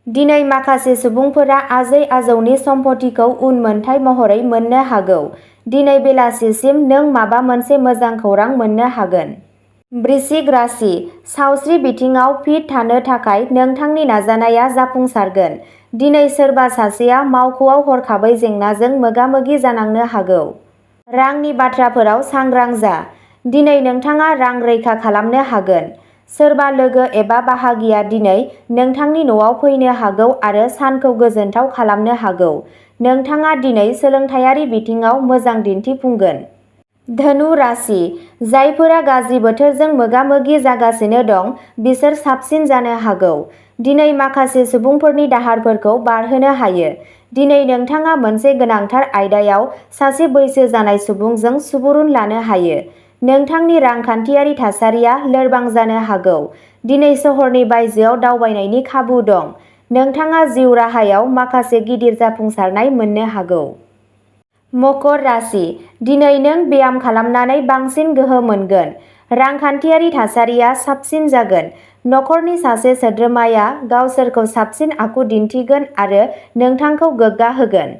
दिनै माखासे सुबुंफोरा आजै-आजौनि सम्पथिखौ उनमोनथाइ महरै मोननो हागौ। दिनै बेलासिसिम नों माबा मोनसे मोजां खौरां मोननो हागोन। वृश्चिक राशि, सावस्रि बिथिङाव फिट थानो थाखाय नोंथांनि नाजानाया जाफुंसारगोन। दिनै सोरबा सासेया मावख'आव हरखाबै जेंनाजों मोगा-मोगि जानांनो हागौ। रांनि बाथ्राफोराव सांग्रां जा। दिनै नोंथाङा रां रैखा खालामनो हागोन। सोरबा लोगो एबा बाहागिया दिनै नोंथांनि न'आव फैनो हागौ आरो सानखौ गोजोनथाव खालामनो हागौ। नोंथाङा दिनै सोलोंथायारि बिथिङाव मोजां दिन्थिफुंगोन। धनु राशि, जायफोरा गाज्रि बोथोरजों मोगा-मोगि जागासिनो दं, बिसोर साबसिन जानो हागौ। दिनै माखासे सुबुंफोरनि दाहारफोरखौ बारहोनो हायो। दिनै नोंथाङा मोनसे गोनांथार आयदायाव सासे बैसो जानाय सुबुंजों सुबुरुन लानो हायो। नोंथांनि रांखान्थियारि थासारिया लोरबां जानो हागौ। दिनै सहरनि बायजोआव दावबायनायनि खाबु दं। नोंथाङा जिउ राहायाव माखासे गिदिर जाफुंसारनाय मोननो हागौ। मकर राशि, दिनै नों ब्याम खालामनानै बांसिन गोहो मोनगोन। रांखान्थियारि थासारिया साबसिन जागोन। नखरनि सासे सोद्रोमाया गावसोरखौ साबसिन आखु दिन्थिगोन आरो नोंथांखौ गोग्गा होगोन।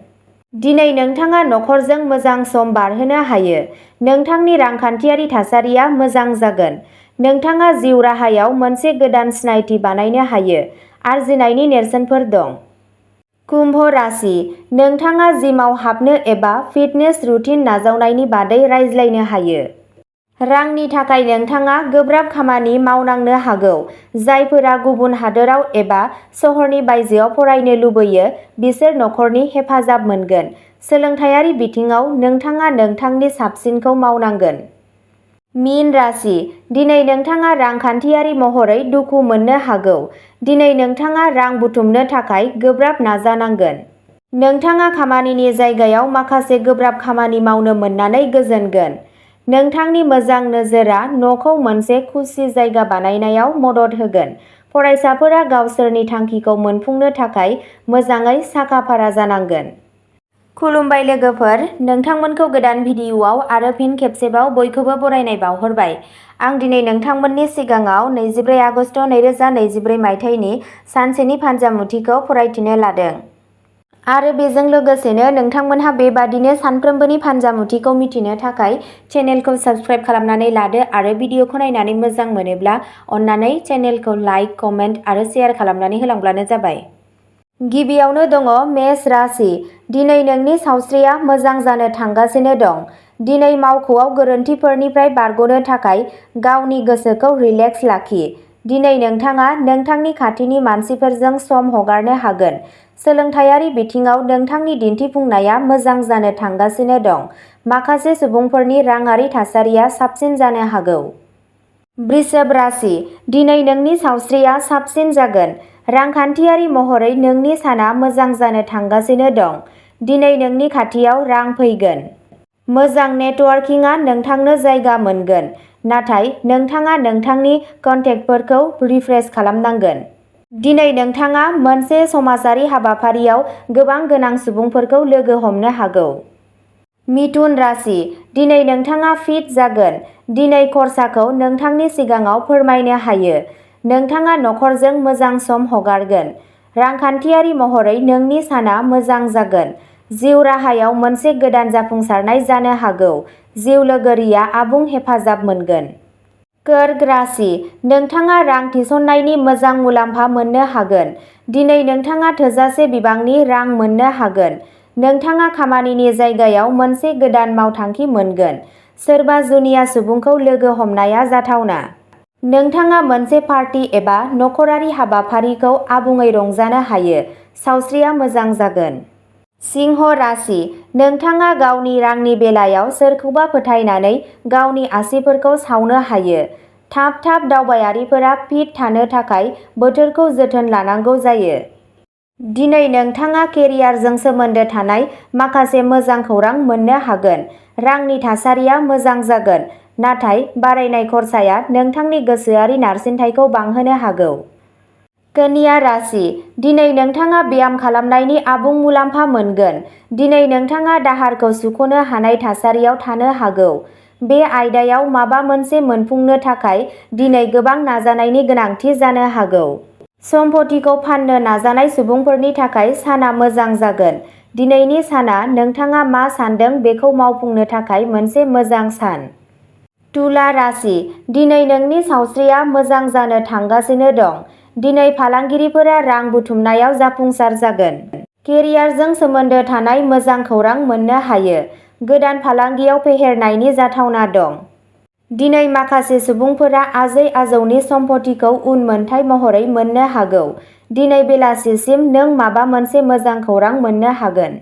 दिनै नोंथाङा नखरजों मोजां सम बारहोनो हायो। नोंथांनि रांखान्थियारि थासारिया मोजां जागोन। नोंथाङा जिउ राहायाव मोनसे गोदान सिनायथि बानायनो हायो। आरजिनायनि नेरसोनफोर दं। कुम्भ राशि, नोंथाङा जिमाव हाबनो एबा फिटनेस रुटिन नाजावनायनि बादै रायज्लायनो हायो। रांनि थाखाय नोंथाङा गोब्राब खामानि मावनांनो हागौ। जायफोरा गुबुन हादोराव एबा सहरनि बायजोआव फरायनो लुबैयो, बिसोर नखरनि हेफाजाब मोनगोन। सोलोंथायारि बिथिङाव नोंथाङा नोंथांनि साबसिनखौ मावनांगोन। मीन राशि, दिनै नोंथाङा रांखान्थियारि महरै दुखु मोननो हागौ। दिनै नोंथाङा रां बुथुमनो थाखाय गोब्राब नाजानांगोन। नोंथाङा खामानिनि जायगायाव माखासे गोब्राब खामानि मावनो मोननानै गोजोनगोन। नोंथांनि मोजां नोजोरआ न'खौ मोनसे खुसि जायगा बानायनायाव मदद होगोन। फरायसाफोरा गावसोरनि थांखिखौ मोनफुंनो थाखाय मोजाङै साखा-फारा जानांगोन। खुलुमबाय लोगोफोर, नोंथांमोनखौ गोदान भिडिअ'आव आरो फिन खेबसेबाव बयखौबो बरायनाय बावहरबाय। आं दिनै नोंथांमोननि सिगाङाव 24 आगस्ट 2023 मायथाइनि सानसेनि फानजामुथिखौ फरायथिनो लादों। आरो बेजों लोगोसेनो नोंथांमोनहा बेबादिनो सानफ्रोमबोनि फानजामुथिखौ मिथिनो थाखाय चेनेलखौ साबस्क्राइब खालामनानै लादो आरो भिडिअ'खौ नायनानै मोजां मोनोब्ला अन्नानै चेनेलखौ लाइक, कमेन्ट आरो शेयार खालामनानै होलांब्लानो जाबाय। गिबियावनो दङ मेष राशि, दिनै नोंनि सावस्रिया मोजां जानो थांगासिनो दं। दिनै मावख'आव गोरोन्थिफोरनिफ्राय बारग'नो थाखाय गावनि गोसोखौ रिलेक्स लाखि। दिनै नोंथाङा नोंथांनि खाथिनि मानसिफोरजों सम हगारनो हागोन। सोलोंथायारि बिथिङाव नोंथांनि दिन्थिफुंनाया मोजां जानो थांगासिनो दं। माखासे सुबुंफोरनि राङारि थासारिया साबसिन जानो हागौ। वृषभ राशि, दिनै नोंनि सावस्रिया साबसिन जागोन। रांखान्थियारि महरै नोंनि साना मोजां जानो थांगासिनो दं। दिनै नोंनि खाथियाव रां फैगोन। मोजां नेटवर्किंआ नोंथांनो जायगा मोनगोन, नाथाय नोंथाङा नोंथांनि कन्टेक्टफोरखौ रिफ्रेश खालामनांगोन। दिनै नोंथाङा मोनसे समाजारि हाबाफारियाव गोबां गोनां सुबुंफोरखौ लोगो हमनो हागौ। मिथुन राशि, दिनै नोंथाङा फिट जागोन। दिनै खरसाखौ नोंथांनि सिगाङाव फोरमायनो हायो। नोंथाङा नखरजों मोजां सम हगारगोन। रांखान्थियारि महरै नोंनि साना मोजां जागोन। जिउ राहायाव मोनसे गोदान जाफुंसारनाय जानो हागौ। जिउ लोगोरिया आबुं हेफाजाब मोनगोन। कर्क राशि, नोंथाङा रां थिसननायनि मोजां मुलाम्फा मोननो हागोन। दिनै नोंथाङा थोजासे बिबांनि रां मोननो हागोन। नोंथाङा खामानिनि जायगायाव मोनसे गोदान मावथांखि मोनगोन। सोरबा जुनिया सुबुंखौ लोगो हमनाया जाथावना। नोंथाङा मोनसे पार्टी एबा नखरारि हाबाफारिखौ आबुङै रंजानो हायो। सावस्रिया मोजां जागोन। सिंह राशि, नोंथाङा गावनि रांनि बेलायाव सोरखौबा फोथायनानै गावनि आसिफोरखौ सावनो हायो। थाब दावबायारिफोरा फिट थानो थाखाय बोथोरखौ जोथोन लानांगौ जायो। दिनै नोंथाङा केरियारजों सोमोन्दो थानाय माखासे मोजां खौरां मोननो हागोन। रांनि थासारिया मोजां जागोन, नाथाय बारायनाय खरसाया नोंथांनि गोसोआरि नारसिनथायखौ बांहोनो हागौ। कन्या राशि, दिनै नोंथाङा ब्याम खालामनायनि आबुं मुलाम्फा मोनगोन। दिनै नोंथाङा दाहारखौ सुख'नो हानाय थासारियाव थानो हागौ। बे आयदायाव माबा मोनसे मोनफुंनो थाखाय दिनै गोबां नाजानायनि गोनांथि जानो हागौ। सम्पथिखौ फाननो नाजानाय सुबुंफोरनि थाखाय साना मोजां जागोन। दिनैनि साना नोंथाङा मा सान्दों बेखौ मावफुंनो थाखाय मोनसे मोजां सान। तुला राशि, दिनै नोंनि सावस्रिया मोजां जानो थांगासिनो दं। दिनै फालांगिरिफोरा रां बुथुमनायाव जाफुंसार जागोन। केरियारजों सोमोन्दो थानाय मोजां खौरां मोननो हायो। गोदान फालांगियाव फेहेरनायनि जाथावना दं। दिनै माखासे सुबुंफोरा आजै-आजौनि सम्पथिखौ उनमोनथाइ महरै मोननो हागौ। दिनै बेलासिसिम नों माबा मोनसे मोजां खौरां मोननो हागोन।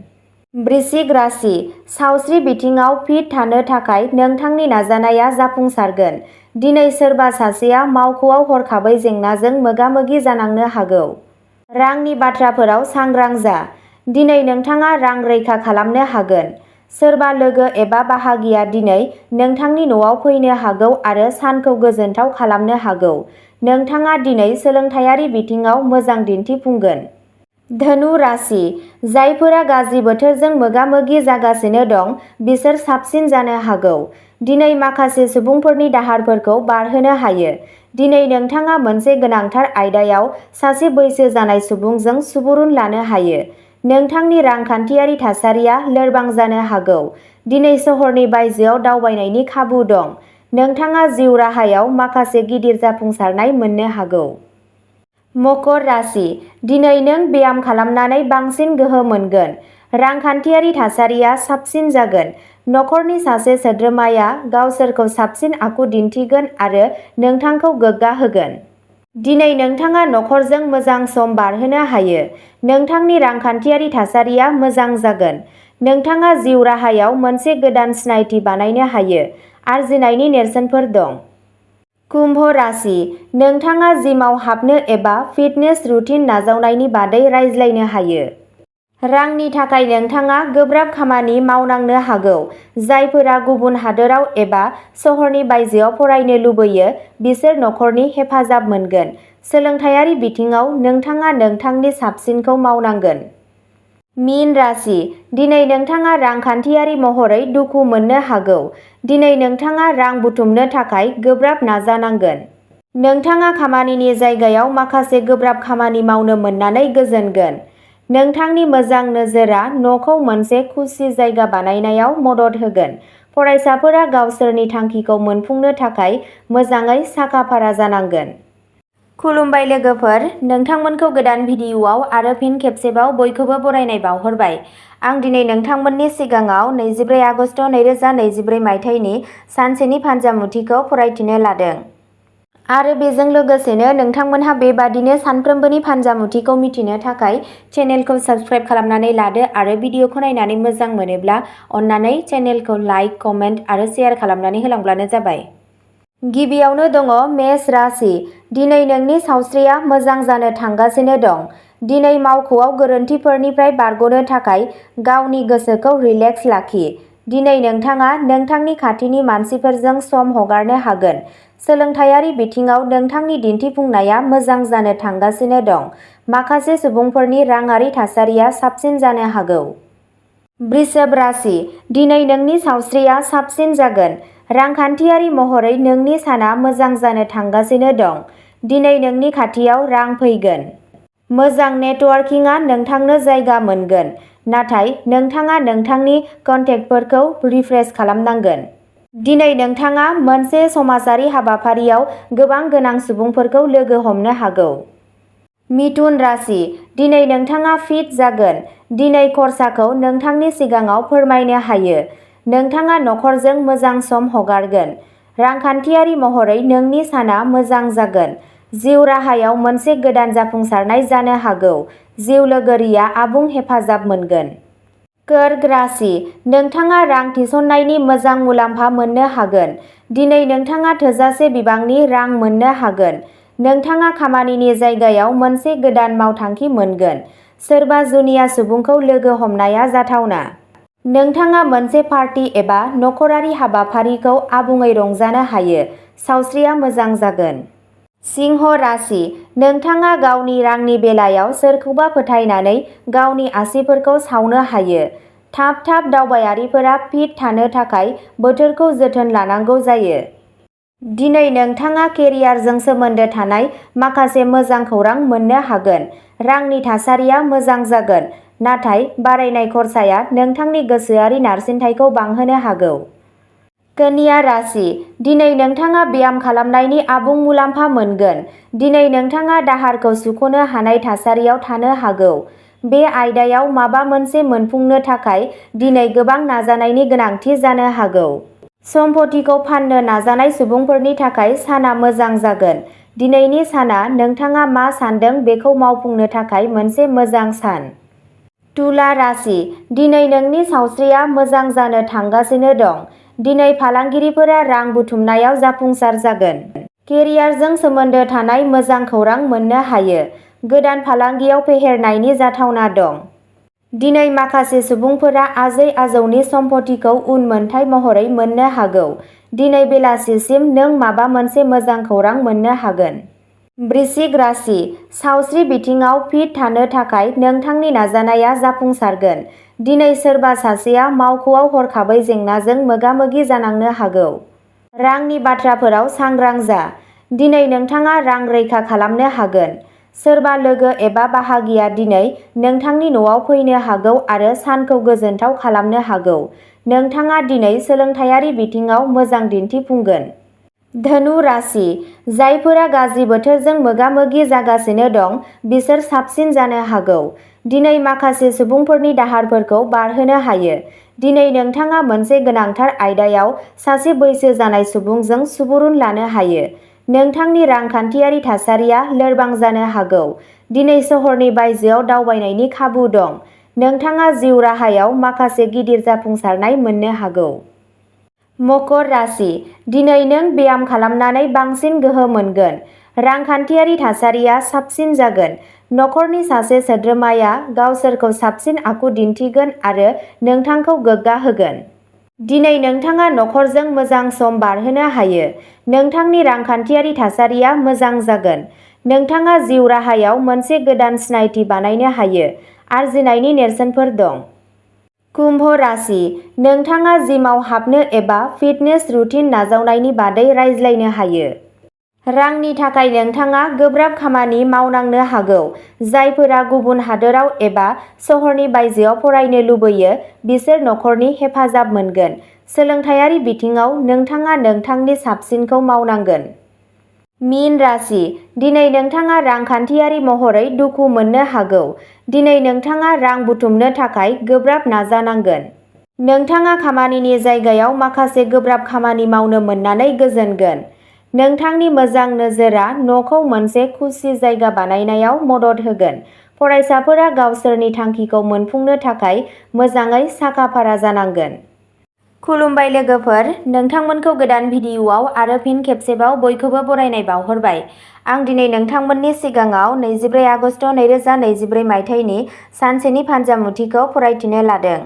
वृश्चिक राशि, सावस्रि बिथिङाव फिट थानो थाखाय नोंथांनि नाजानाया जाफुंसारगोन। दिनै सोरबा सासेया मावख'आव हरखाबै जेंनाजों मोगा-मोगि जानांनो हागौ। रांनि बाथ्राफोराव सांग्रां जा। दिनै नोंथाङा रां रैखा खालामनो हागोन। सोरबा लोगो एबा बाहागिया दिनै नोंथांनि न'आव फैनो हागौ आरो सानखौ गोजोनथाव खालामनो हागौ। नोंथाङा दिनै सोलोंथायारि बिथिङाव मोजां दिन्थिफुंगोन। धनु राशि, जायफोरा गाज्रि बोथोरजों मोगा-मोगि जागासिनो दं बिसोर साबसिन जानो हागौ। दिनै माखासे सुबुंफोरनि दाहारफोरखौ बारहोनो हायो। दिनै नोंथाङा मोनसे गोनांथार आयदायाव सासे बैसो जानाय सुबुंजों सुबुरुन लानो हायो। नोंथांनि रांखान्थियारि थासारिया लोरबां जानो हागौ। दिनै सहरनि बायजोआव दावबायनायनि खाबु दं। नोंथाङा जिउ राहायाव माखासे गिदिर जाफुंसारनाय मोननो हागौ। मकर राशि, दिनै नों ब्याम खालामनानै बांसिन गोहो मोनगोन। रांखान्थियारि थासारिया साबसिन जागोन। नखरनि सासे सोद्रोमाया गावसोरखौ साबसिन आखु दिन्थिगोन आरो नोंथांखौ गोग्गा होगोन। दिनै नोंथाङा नखरजों मोजां सम बारहोनो हायो। नोंथांनि रांखान्थियारि थासारिया मोजां जागोन। नोंथाङा जिउ राहायाव मोनसे गोदान सिनायथि बानायनो हायो। आरजिनायनि नेरसोनफोर दं। कुम्भ राशि, नोंथाङा जिमाव हाबनो एबा फिटनेस रुटिन नाजावनायनि बादै रायज्लायनो हायो। रांनि थाखाय नोंथाङा गोब्राब खामानि मावनांनो हागौ। जायफोरा गुबुन हादोराव एबा सहरनि बायजोआव फरायनो लुबैयो बिसोर नखरनि हेफाजाब मोनगोन। सोलोंथायारि बिथिङाव नोंथाङा नोंथांनि साबसिनखौ मावनांगोन। मीन राशि, दिनै नोंथाङा रांखान्थियारि महरै दुखु मोननो हागौ। दिनै नोंथाङा रां बुथुमनो थाखाय गोब्राब नाजानांगोन। नोंथाङा खामानिनि जायगायाव माखासे गोब्राब खामानि मावनो मोननानै गोजोनगोन। नोंथांनि मोजां नोजोरआ न'खौ मोनसे खुसि जायगा बानायनायाव मदद होगोन। फरायसाफोरा गावसोरनि थांखिखौ मोनफुंनो थाखाय मोजाङै साखा-फारा जानांगोन। खुलुमबाय लोगोफोर, नोंथांमोनखौ गोदान भिडिअ'आव आरो फिन खेबसेबाव बयखौबो बरायनाय बावहरबाय। आं दिनै नोंथांमोननि सिगाङाव 24 आगस्ट 2024 मायथाइनि सानसेनि फान्जामुथिखौ फरायथिनो लादों। आरो बेजों लोगोसेनो नोंथांमोनहा बेबादिनो सानफ्रोमबोनि फान्जामुथिखौ मिथिनो थाखाय चेनेलखौ साबस्क्राइब खालामनानै लादो आरो भिडिअ'खौ नायनानै मोजां मोनोब्ला अन्नानै चेनेलखौ लाइक, कमेन्ट आरो शेयार खालामनानै होलांब्लानो जाबाय। गिबियावनो दङ मेष राशि, दिनै नोंनि सावस्रिया मोजां जानो थांगासिनो दं। दिनै मावख'आव गोरोन्थिफोरनिफ्राय बारग'नो थाखाय गावनि गोसोखौ रिलेक्स लाखि। दिनै नोंथाङा नोंथांनि खाथिनि मानसिफोरजों सम हगारनो हागोन। सोलोंथायारि बिथिङाव नोंथांनि दिन्थिफुंनाया मोजां जानो थांगासिनो दं। माखासे सुबुंफोरनि राङारि थासारिया साबसिन जानो हागौ। वृषभ राशि, दिनै नोंनि सावस्रिया साबसिन जागोन। रांखान्थियारि महरै नोंनि साना मोजां जानो थांगासिनो दं। दिनै नोंनि खाथियाव रां फैगोन। मोजां नेटवर्किंआ नोंथांनो जायगा मोनगोन। नाथाय नोंथाङा नोंथांनि कन्टेक्टफोरखौ रिफ्रेश खालामनांगोन। दिनै नोंथाङा मोनसे समाजारि हाबाफारियाव गोबां गोनां सुबुंफोरखौ लोगो हमनो हागौ। मिथुन राशि, दिनै नोंथाङा फिट जागोन। दिनै खरसाखौ नोंथांनि सिगाङाव फोरमायनो हायो। नोंथाङा नखरजों मोजां सम हगारगोन। रांखान्थियारि महरै नोंनि साना मोजां जागोन। जिउ राहायाव मोनसे गोदान जाफुंसारनाय जानो हागौ। जिउ लोगोरिया आबुं हेफाजाब मोनगोन। कर्क राशि, नोंथाङा रां थिसननायनि मोजां मुलाम्फा मोननो हागोन। दिनै नोंथाङा थोजासे बिबांनि रां मोननो हागोन। नोंथाङा खामानिनि जायगायाव मोनसे गोदान मावथांखि मोनगोन। सोरबा जुनिया सुबुंखौ लोगो हमनाया जाथावना। नोंथाङा मोनसे पार्टी एबा नखरारि हाबाफारिखौ आबुङै रंजानो हायो। सावस्रिया मोजां जागोन। सिंह राशि, नोंथाङा गावनि रांनि बेलायाव सोरखौबा फोथायनानै गावनि आसिफोरखौ सावनो हायो। थाब दावबायारिफोरा फिट थानो थाखाय बोथोरखौ जोथोन लानांगौ जायो। दिनै नोंथाङा केरियारजों सोमोन्दो थानाय माखासे मोजां खौरां मोननो हागोन। रांनि थासारिया मोजां जागोन। नाथाय बारायनाय खरसाया नोंथांनि गोसोआरि नारसिनथायखौ बांहोनो हागौ। कन्या राशि, दिनै नोंथाङा ब्याम खालामनायनि आबुं मुलाम्फा मोनगोन। दिनै नोंथाङा दाहारखौ सुख'नो हानाय थासारियाव थानो हागौ। बे आयदायाव माबा मोनसे मोनफुंनो थाखाय दिनै गोबां नाजानायनि गोनांथि जानो हागौ। सम्पथिखौ फाननो नाजानाय सुबुंफोरनि थाखाय साना मोजां जागोन। दिनैनि साना नोंथाङा मा सान्दों बेखौ मावफुंनो थाखाय मोनसे मोजां सान। तुला राशि, दिनै नोंनि सावस्रिया मोजां जानो थांगासिनो दं। दिनै फालांगिरिफोरा रां बुथुमनायाव जाफुंसार जागोन। केरियारजों सोमोन्दो थानाय मोजां खौरां मोननो हायो। गोदान फालांगियाव फेहेरनायनि जाथावना दं। दिनै माखासे सुबुंफोरा आजै-आजौनि सम्पथिखौ उनमोनथाइ महरै मोननो हागौ। दिनै बेलासिसिम नों माबा मोनसे मोजां खौरां मोननो हागोन। वृश्चिक राशि, सावस्रि बिथिङाव फिट थानो थाखाय नोंथांनि नाजानाया जाफुंसारगोन। दिनै सोरबा सासेया मावख'आव हरखाबै जेंनाजों मोगा-मोगि जानांनो हागौ। रांनि बाथ्राफोराव सांग्रां जा। दिनै नोंथाङा रां रैखा खालामनो हागोन। सोरबा लोगो एबा बाहागिया दिनै नोंथांनि न'आव फैनो हागौ आरो सानखौ गोजोनथाव खालामनो हागौ। नोंथाङा दिनै सोलोंथायारि बिथिङाव मोजां दिन्थिफुंगोन। धनु राशि, जायफोरा गाज्रि बोथोरजों मोगा-मोगि जागासिनो दं बिसोर साबसिन जानो हागौ। दिनै माखासे सुबुंफोरनि दाहारफोरखौ बारहोनो हायो। दिनै नोंथाङा मोनसे गोनांथार आयदायाव सासे बैसो जानाय सुबुंजों सुबुरुन लानो हायो। नोंथांनि रांखान्थियारि थासारिया लोरबां जानो हागौ। दिनै सहरनि बायजोआव दावबायनायनि खाबु दं। नोंथाङा जिउ राहायाव माखासे गिदिर जाफुंसारनाय मोननो हागौ। मकर राशि, दिनै नों ब्याम खालामनानै बांसिन गोहो मोनगोन। रांखान्थियारि थासारिया साबसिन जागोन। नखरनि सासे सोद्रोमाया गावसोरखौ साबसिन आखु दिन्थिगोन आरो नोंथांखौ गोग्गा होगोन। दिनै नोंथाङा नखरजों मोजां सम बारहोनो हायो। नोंथांनि रांखान्थियारि थासारिया मोजां जागोन। नोंथाङा जिउ राहायाव मोनसे गोदान सिनायथि बानायनो हायो। आरजिनायनि नेरसोनफोर दं। कुम्भ राशि, नोंथाङा जिमाव हाबनो एबा फिटनेस रुटिन नाजावनायनि बादै रायज्लायनो हायो। रांनि थाखाय नोंथाङा गोब्राब खामानि मावनांनो हागौ। जायफोरा गुबुन हादोराव एबा सहरनि बायजोआव फरायनो लुबैयो बिसोर नखरनि हेफाजाब मोनगोन। सोलोंथायारि बिथिङाव नोंथाङा नोंथांनि साबसिनखौ मावनांगोन। मीन राशि, दिनै नोंथाङा रांखान्थियारि महरै दुखु मोननो हागौ। दिनै नोंथाङा रां बुथुमनो थाखाय गोब्राब नाजानांगोन। नोंथाङा खामानिनि जायगायाव माखासे गोब्राब खामानि मावनो मोननानै गोजोनगोन। नोंथांनि मोजां नोजोरआ न'खौ मोनसे खुसि जायगा बानायनायाव मदद होगोन। फरायसाफोरा गावसोरनि थांखिखौ मोनफुंनो थाखाय मोजाङै साखा-फारा जानांगोन। खुलुमबाय लोगोफोर, नोंथांमोनखौ गोदान भिडिअ'आव आरो फिन खेबसेबाव बयखौबो बरायनाय बावहरबाय। आं दिनै नोंथांमोननि सिगाङाव 24 आगस्ट 2023 मायथाइनि सानसेनि फानजामुथिखौ फरायथिनो लादों।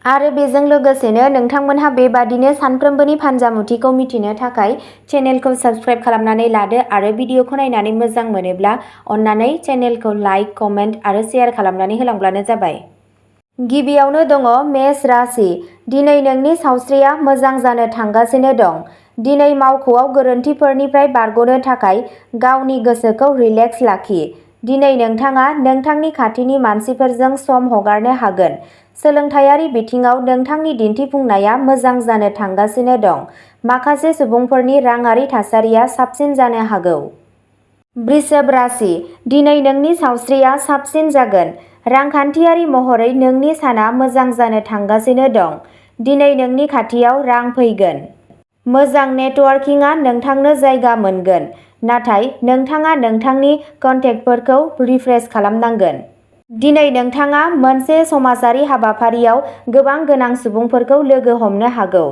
आरो बेजों लोगोसेनो नोंथांमोनहा बेबादिनो सानफ्रोमबोनि फानजामुथिखौ मिथिनो थाखाय चेनेलखौ साबस्क्राइब खालामनानै लादो आरो भिडिअ'खौ नायनानै मोजां मोनोब्ला अन्नानै चेनेलखौ लाइक, कमेन्ट आरो शेयार खालामनानै होलांब्लानो जाबाय। गिबियावनो दङ मेष राशि, दिनै नोंनि सावस्रिया मोजां जानो थांगासिनो दं। दिनै मावख'आव गोरोन्थिफोरनिफ्राय बारग'नो थाखाय गावनि गोसोखौ रिलेक्स लाखि। दिनै नोंथाङा नोंथांनि खाथिनि मानसिफोरजों सम हगारनो हागोन। सोलोंथायारि बिथिङाव नोंथांनि दिन्थिफुंनाया मोजां जानो थांगासिनो दं। माखासे सुबुंफोरनि राङारि थासारिया साबसिन जानो हागौ। वृषभ राशि, दिनै नोंनि सावस्रिया साबसिन जागोन। रांखान्थियारि महरै नोंनि साना मोजां जानो थांगासिनो दं। दिनै नोंनि खाथियाव रां फैगोन। मोजां नेटवर्किंआ नोंथांनो जायगा मोनगोन, नाथाय नोंथाङा नोंथांनि कन्टेक्टफोरखौ रिफ्रेश खालामनांगोन। दिनै नोंथाङा मोनसे समाजारि हाबाफारियाव गोबां गोनां सुबुंफोरखौ लोगो हमनो हागौ।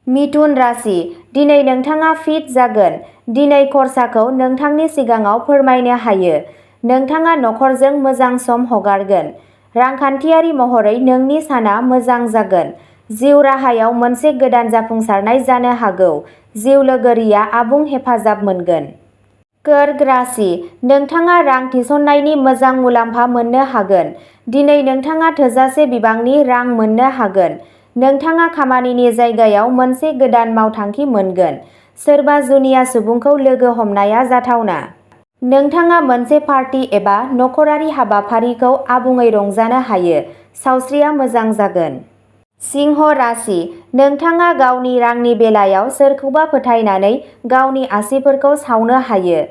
मिथुन राशि, दिनै नोंथाङा फिट जागोन। दिनै खरसाखौ नोंथांनि सिगाङाव फोरमायनो हायो। नोंथाङा नखरजों मोजां सम हगारगोन। रांखान्थियारि महरै नोंनि साना मोजां जागोन। जिउ राहायाव मोनसे गोदान जाफुंसारनाय जानो हागौ। जिउ लोगोरिया आबुं हेफाजाब मोनगोन। कर्क राशि, नोंथाङा रां थिसननायनि मोजां मुलाम्फा मोननो हागोन। दिनै नोंथाङा थोजासे बिबांनि रां मोननो हागोन। नोंथाङा खामानिनि जायगायाव मोनसे गोदान मावथांखि मोनगोन। सोरबा जुनिया सुबुंखौ लोगो हमनाया जाथावना। नोंथाङा मोनसे पार्टी एबा नखरारि हाबाफारिखौ आबुङै रंजानो हायो। सावस्रिया मोजां जागोन। सिंह राशि, नोंथाङा गावनि रांनि बेलायाव सोरखौबा फोथायनानै गावनि आसिफोरखौ सावनो हायो।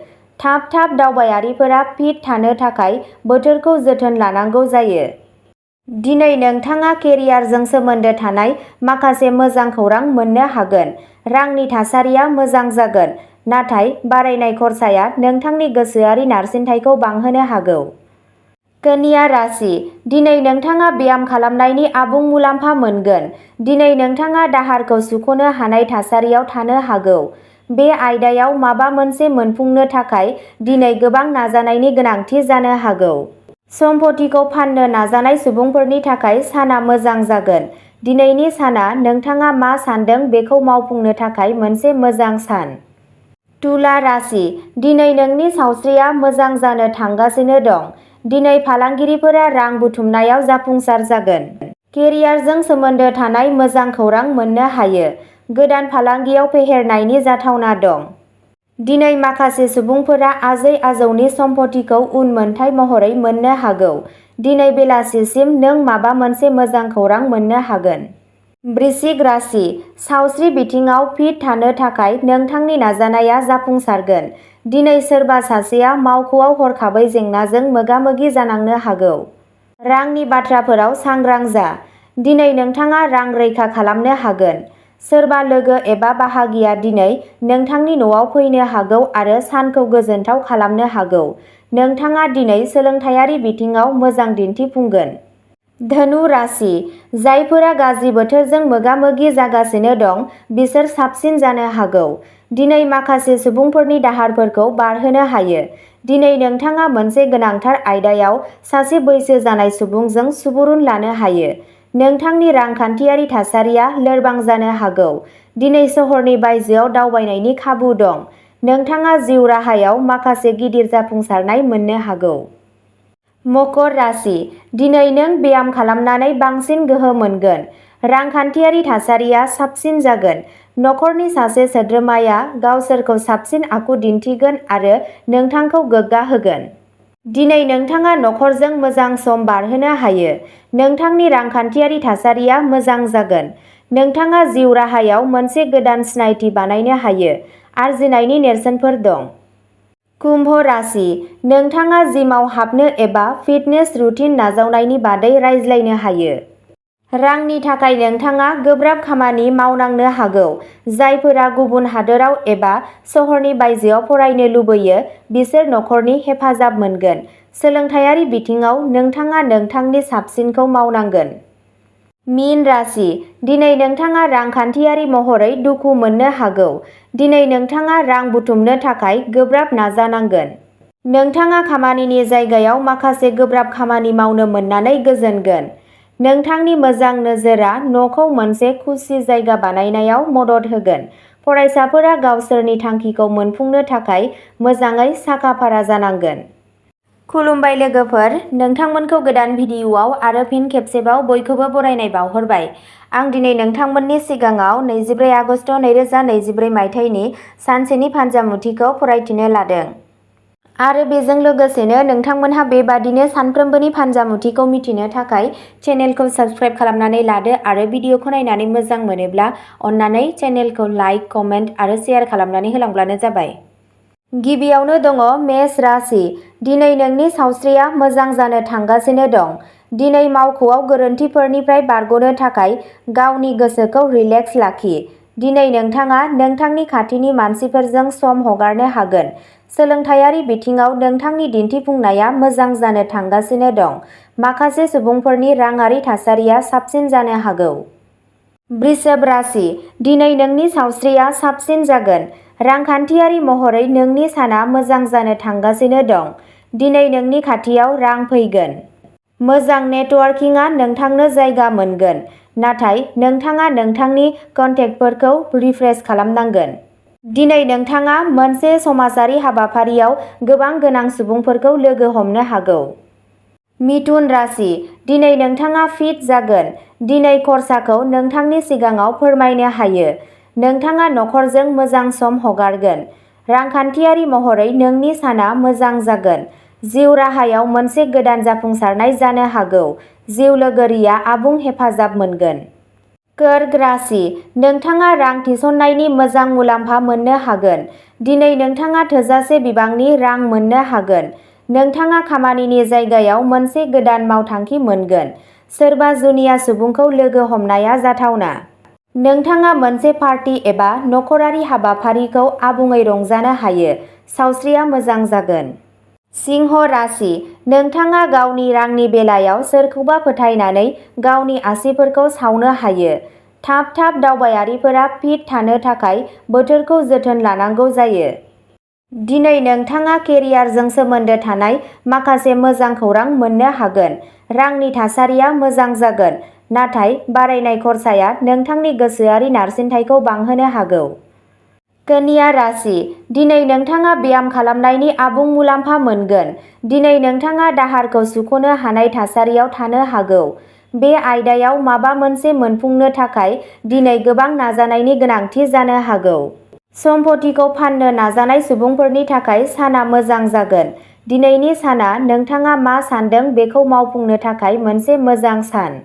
थाब थाब दावबायारिफोरा फिट थानो थाखाय बोथोरखौ जोथोन लानांगौ जायो। दिनै नोंथाङा केरियारजों सोमोन्दो थानाय माखासे मोजां खौरां मोननो हागोन। रांनि थासारिया मोजां जागोन, नाथाय बारायनाय खरसाया नोंथांनि गोसोआरि नारसिनथायखौ बांहोनो हागौ। कन्या राशि, दिनै नोंथाङा ब्याम खालामनायनि आबुं मुलाम्फा मोनगोन। दिनै नोंथाङा दाहारखौ सुख'नो हानाय थासारियाव थानो हागौ। बे आयदायाव माबा मोनसे मोनफुंनो थाखाय दिनै गोबां नाजानायनि गोनांथि जानो हागौ। सम्पथिखौ फाननो नाजानाय सुबुंफोरनि थाखाय साना मोजां जागोन। दिनैनि साना नोंथाङा मा सान्दों बेखौ मावफुंनो थाखाय मोनसे मोजां सान। तुला राशि, दिनै नोंनि सावस्रिया मोजां जानो थांगासिनो दं। दिनै फालांगिरिफोरा रां बुथुमनायाव जाफुंसार जागोन। केरियारजों सोमोन्दो थानाय मोजां खौरां मोननो हायो। गोदान फालांगियाव फेहेरनायनि जाथावना दं। दिनै माखासे सुबुंफोरा आजै-आजौनि सम्पथिखौ उनमोनथाइ महरै मोननो हागौ। दिनै बेलासिसिम नों माबा मोनसे मोजां खौरां मोननो हागोन। वृश्चिक राशि, सावस्रि बिथिङाव फिट थानो थाखाय नोंथांनि नाजानाया जाफुंसारगोन। दिनै सोरबा सासेया मावख'आव हरखाबै जेंनाजों मोगा-मोगि जानांनो हागौ। रांनि बाथ्राफोराव सांग्रां जा। दिनै नोंथाङा रां रैखा खालामनो हागोन। सोरबा लोगो एबा बाहागिया दिनै नोंथांनि न'आव फैनो हागौ आरो सानखौ गोजोनथाव खालामनो हागौ। नोंथाङा दिनै सोलोंथायारि बिथिङाव मोजां दिन्थिफुंगोन। धनु राशि, जायफोरा गाज्रि बोथोरजों मोगा-मोगि जागासिनो दं बिसोर साबसिन जानो हागौ। दिनै माखासे सुबुंफोरनि दाहारफोरखौ बारहोनो हायो। दिनै नोंथाङा मोनसे गोनांथार आयदायाव सासे बैसो जानाय सुबुंजों सुबुरुन लानो हायो। नोंथांनि रांखान्थियारि थासारिया लोरबां जानो हागौ। दिनै सहरनि बायजोआव दावबायनायनि खाबु दं। नोंथाङा जिउ राहायाव माखासे गिदिर जाफुंसारनाय मोननो हागौ। मकर राशि, दिनै नों ब्याम खालामनानै बांसिन गोहो मोनगोन। रांखान्थियारि थासारिया साबसिन जागोन। नखरनि सासे सोद्रोमाया गावसोरखौ साबसिन आखु दिन्थिगोन आरो नोंथांखौ गोग्गा होगोन। दिनै नोंथाङा नखरजों मोजां सम बारहोनो हायो। नोंथांनि रांखान्थियारि थासारिया मोजां जागोन। नोंथाङा जिउ राहायाव मोनसे गोदान सिनायथि बानायनो हायो। आरजिनायनि नेरसोनफोर दं। कुम्भ राशि, नोंथाङा जिमाव हाबनो एबा फिटनेस रुटिन नाजावनायनि बादै रायज्लायनो हायो। रांनि थाखाय नोंथाङा गोब्राब खामानि मावनांनो हागौ। जायफोरा गुबुन हादोराव एबा सहरनि बायजोआव फरायनो लुबैयो बिसोर नखरनि हेफाजाब मोनगोन। सोलोंथायारि बिथिङाव नोंथाङा नोंथांनि साबसिनखौ मावनांगोन। मीन राशि, दिनै नोंथाङा रांखान्थियारि महरै दुखु मोननो हागौ। दिनै नोंथाङा रां बुथुमनो थाखाय गोब्राब नाजानांगोन। नोंथाङा खामानिनि जायगायाव माखासे गोब्राब खामानि मावनो मोननानै गोजोनगोन। नोंथांनि मोजां नोजोरआ न'खौ मोनसे खुसि जायगा बानायनायाव मदद होगोन। फरायसाफोरा गावसोरनि थांखिखौ मोनफुंनो थाखाय मोजाङै साखा-फारा जानांगोन। खुलुमबाय लोगोफोर, नोंथांमोनखौ गोदान भिडिअ'आव आरो फिन खेबसेबाव बयखौबो बरायनाय बावहरबाय। आं दिनै नोंथांमोननि सिगाङाव 24 आगस्ट 2024 मायथाइनि सानसेनि फान्जामुथिखौ फरायथिनो लादों। आरो बेजों लोगोसेनो नोंथांमोनहा बेबादिनो सानफ्रोमबोनि फान्जामुथिखौ मिथिनो थाखाय चेनेलखौ साबस्क्राइब खालामनानै लादो आरो भिडिअ'खौ नायनानै मोजां मोनोब्ला अन्नानै चेनेलखौ लाइक, कमेन्ट आरो शेयार खालामनानै होलांब्लानो जाबाय। गिबियावनो दङ मेष राशि, दिनै नोंनि सावस्रिया मोजां जानो थांगासिनो दं। दिनै मावख'आव गोरोन्थिफोरनिफ्राय बारग'नो थाखाय गावनि गोसोखौ रिलेक्स लाखि। दिनै नोंथाङा नोंथांनि खाथिनि मानसिफोरजों सम हगारनो हागोन। सोलोंथायारि बिथिङाव नोंथांनि दिन्थिफुंनाया मोजां जानो थांगासिनो दं। माखासे सुबुंफोरनि राङारि थासारिया साबसिन जानो हागौ। वृषभ राशि, दिनै नोंनि सावस्रिया साबसिन जागोन। रांखान्थियारि महरै नोंनि साना मोजां जानो थांगासिनो दं। दिनै नोंनि खाथियाव रां फैगोन। मोजां नेटवर्किंआ नोंथांनो जायगा मोनगोन, नाथाय नोंथाङा नोंथांनि कन्टेक्टफोरखौ रिफ्रेश खालामनांगोन। दिनै नोंथाङा मोनसे समाजारि हाबाफारियाव गोबां गोनां सुबुंफोरखौ लोगो हमनो हागौ। मिथुन राशि, दिनै नोंथाङा फिट जागोन। दिनै खरसाखौ नोंथांनि सिगाङाव फोरमायनो हायो। नोंथाङा नखरजों मोजां सम हगारगोन। रांखान्थियारि महरै नोंनि साना मोजां जागोन। जिउ राहायाव मोनसे गोदान जाफुंसारनाय जानो हागौ। जिउ लोगोरिया आबुं हेफाजाब मोनगोन। कर्क राशि, नोंथाङा रां थिसननायनि मोजां मुलाम्फा मोननो हागोन। दिनै नोंथाङा थोजासे बिबांनि रां मोननो हागोन। नोंथाङा खामानिनि जायगायाव मोनसे गोदान मावथांखि मोनगोन। सोरबा जुनिया सुबुंखौ लोगो हमनाया जाथावना। नोंथाङा मोनसे पार्टी एबा नखरारि हाबाफारिखौ आबुङै रंजानो हायो। सावस्रिया मोजां जागोन। सिंह राशि, नोंथाङा गावनि रांनि बेलायाव सोरखौबा फोथायनानै गावनि आसिफोरखौ सावनो हायो। थाब दावबायारिफोरा फिट थानो थाखाय बोथोरखौ जोथोन लानांगौ जायो। दिनै नोंथाङा केरियारजों सोमोन्दो थानाय माखासे मोजां खौरां मोननो हागोन। रांनि थासारिया मोजां जागोन, नाथाय बारायनाय खरसाया नोंथांनि गोसोआरि नारसिनथायखौ बांहोनो हागौ। कन्या राशि, दिनै नोंथाङा ब्याम खालामनायनि आबुं मुलाम्फा मोनगोन। दिनै नोंथाङा दाहारखौ सुख'नो हानाय थासारियाव थानो हागौ। बे आयदायाव माबा मोनसे मोनफुंनो थाखाय दिनै गोबां नाजानायनि गोनांथि जानो हागौ। सम्पथिखौ फाननो नाजानाय सुबुंफोरनि थाखाय साना मोजां जागोन। दिनैनि साना नोंथाङा मा सान्दों बेखौ मावफुंनो थाखाय मोनसे मोजां सान।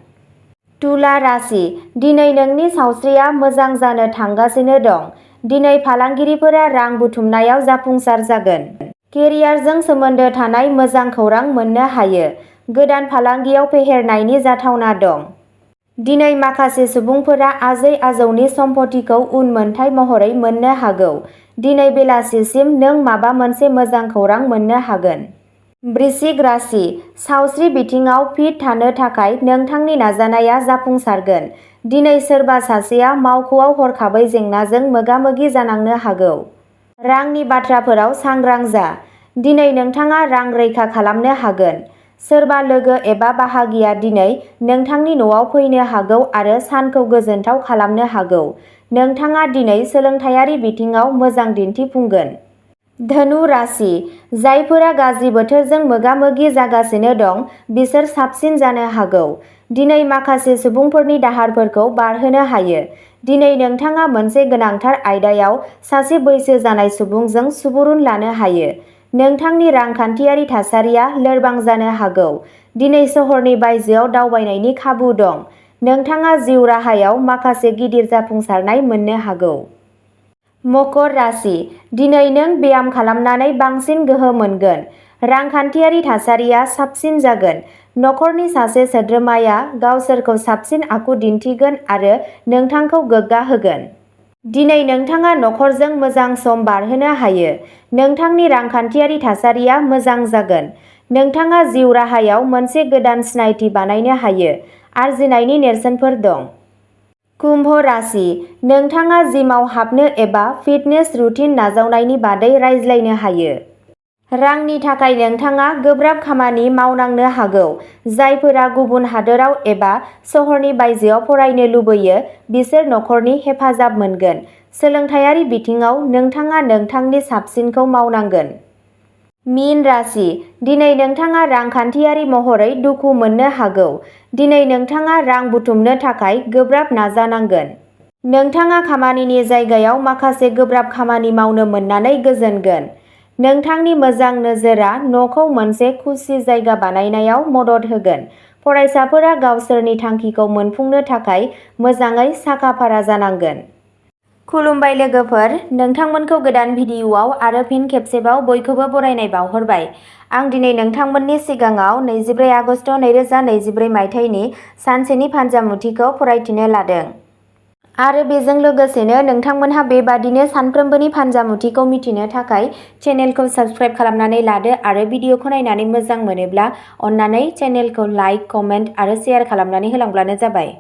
तुला राशि, दिनै नोंनि सावस्रिया मोजां जानो थांगासिनो दं। दिनै फालांगिरिफोरा रां बुथुमनायाव जाफुंसार जागोन। केरियारजों सोमोन्दो थानाय मोजां खौरां मोननो हायो। गोदान फालांगियाव फेहेरनायनि जाथावना दं। दिनै माखासे सुबुंफोरा आजै-आजौनि सम्पथिखौ उनमोनथाइ महरै मोननो हागौ। दिनै बेलासिसिम नों माबा मोनसे मोजां खौरां मोननो हागोन। वृश्चिक राशि, सावस्रि बिथिङाव फिट थानो थाखाय नोंथांनि नाजानाया जाफुंसारगोन। दिनै सोरबा सासेया मावख'आव हरखाबै जेंनाजों मोगा-मोगि जानांनो हागौ। रांनि बाथ्राफोराव सांग्रां जा। दिनै नोंथाङा रां रैखा खालामनो हागोन। सोरबा लोगो एबा बाहागिया दिनै नोंथांनि न'आव फैनो हागौ आरो सानखौ गोजोनथाव खालामनो हागौ। नोंथाङा दिनै सोलोंथायारि बिथिङाव मोजां दिन्थिफुंगोन। धनु राशि, जायफोरा गाज्रि बोथोरजों मोगा-मोगि जागासिनो दं बिसोर साबसिन जानो हागौ। दिनै माखासे सुबुंफोरनि दाहारफोरखौ बारहोनो हायो। दिनै नोंथाङा मोनसे गोनांथार आयदायाव सासे बैसो जानाय सुबुंजों सुबुरुन लानो हायो। नोंथांनि रांखान्थियारि थासारिया लोरबां जानो हागौ। दिनै सहरनि बायजोआव दावबायनायनि खाबु दं। नोंथाङा जिउ राहायाव माखासे गिदिर जाफुंसारनाय मोननो हागौ। मकर राशि, दिनै नों ब्याम खालामनानै बांसिन गोहो मोनगोन। रांखान्थियारि थासारिया साबसिन जागोन। नखरनि सासे सोद्रोमाया गावसोरखौ साबसिन आखु दिन्थिगोन आरो नोंथांखौ गोग्गा होगोन। दिनै नोंथाङा नखरजों मोजां सम बारहोनो हायो। नोंथांनि रांखान्थियारि थासारिया मोजां जागोन। नोंथाङा जिउ राहायाव मोनसे गोदान सिनायथि बानायनो हायो। आरजिनायनि नेरसोनफोर दं। कुम्भ राशि, नोंथाङा जिमाव हाबनो एबा फिटनेस रुटिन नाजावनायनि बादै रायज्लायनो हायो। रांनि थाखाय नोंथाङा गोब्राब खामानि मावनांनो हागौ। जायफोरा गुबुन हादोराव एबा सहरनि बायजोआव फरायनो लुबैयो बिसोर नखरनि हेफाजाब मोनगोन। सोलोंथायारि बिथिङाव नोंथाङा नोंथांनि साबसिनखौ मावनांगोन। मीन राशि, दिनै नोंथाङा रांखान्थियारि महरै दुखु मोननो हागौ। दिनै नोंथाङा रां बुथुमनो थाखाय गोब्राब नाजानांगोन। नोंथाङा खामानिनि जायगायाव माखासे गोब्राब खामानि मावनो मोननानै गोजोनगोन। नोंथांनि मोजां नोजोरआ न'खौ मोनसे खुसि जायगा बानायनायाव मदद होगोन। फरायसाफोरा गावसोरनि थांखिखौ मोनफुंनो थाखाय मोजाङै साखा-फारा जानांगोन। खुलुमबाय लोगोफोर, नोंथांमोनखौ गोदान भिडिअ'आव आरो फिन खेबसेबाव बयखौबो बरायनाय बावहरबाय। आं दिनै नोंथांमोननि सिगाङाव 24 आगस्ट 2023 मायथाइनि सानसेनि फान्जामुथिखौ फरायथिनो लादों। आरो बेजों लोगोसेनो नोंथांमोनहा बेबादिनो सानफ्रोमबोनि फान्जामुथिखौ मिथिनो थाखाय चेनेलखौ साबस्क्राइब खालामनानै लादो आरो भिडिअ'खौ नायनानै मोजां मोनोब्ला अन्नानै चेनेलखौ लाइक, कमेन्ट आरो शेयार खालामनानै होलांब्लानो जाबाय।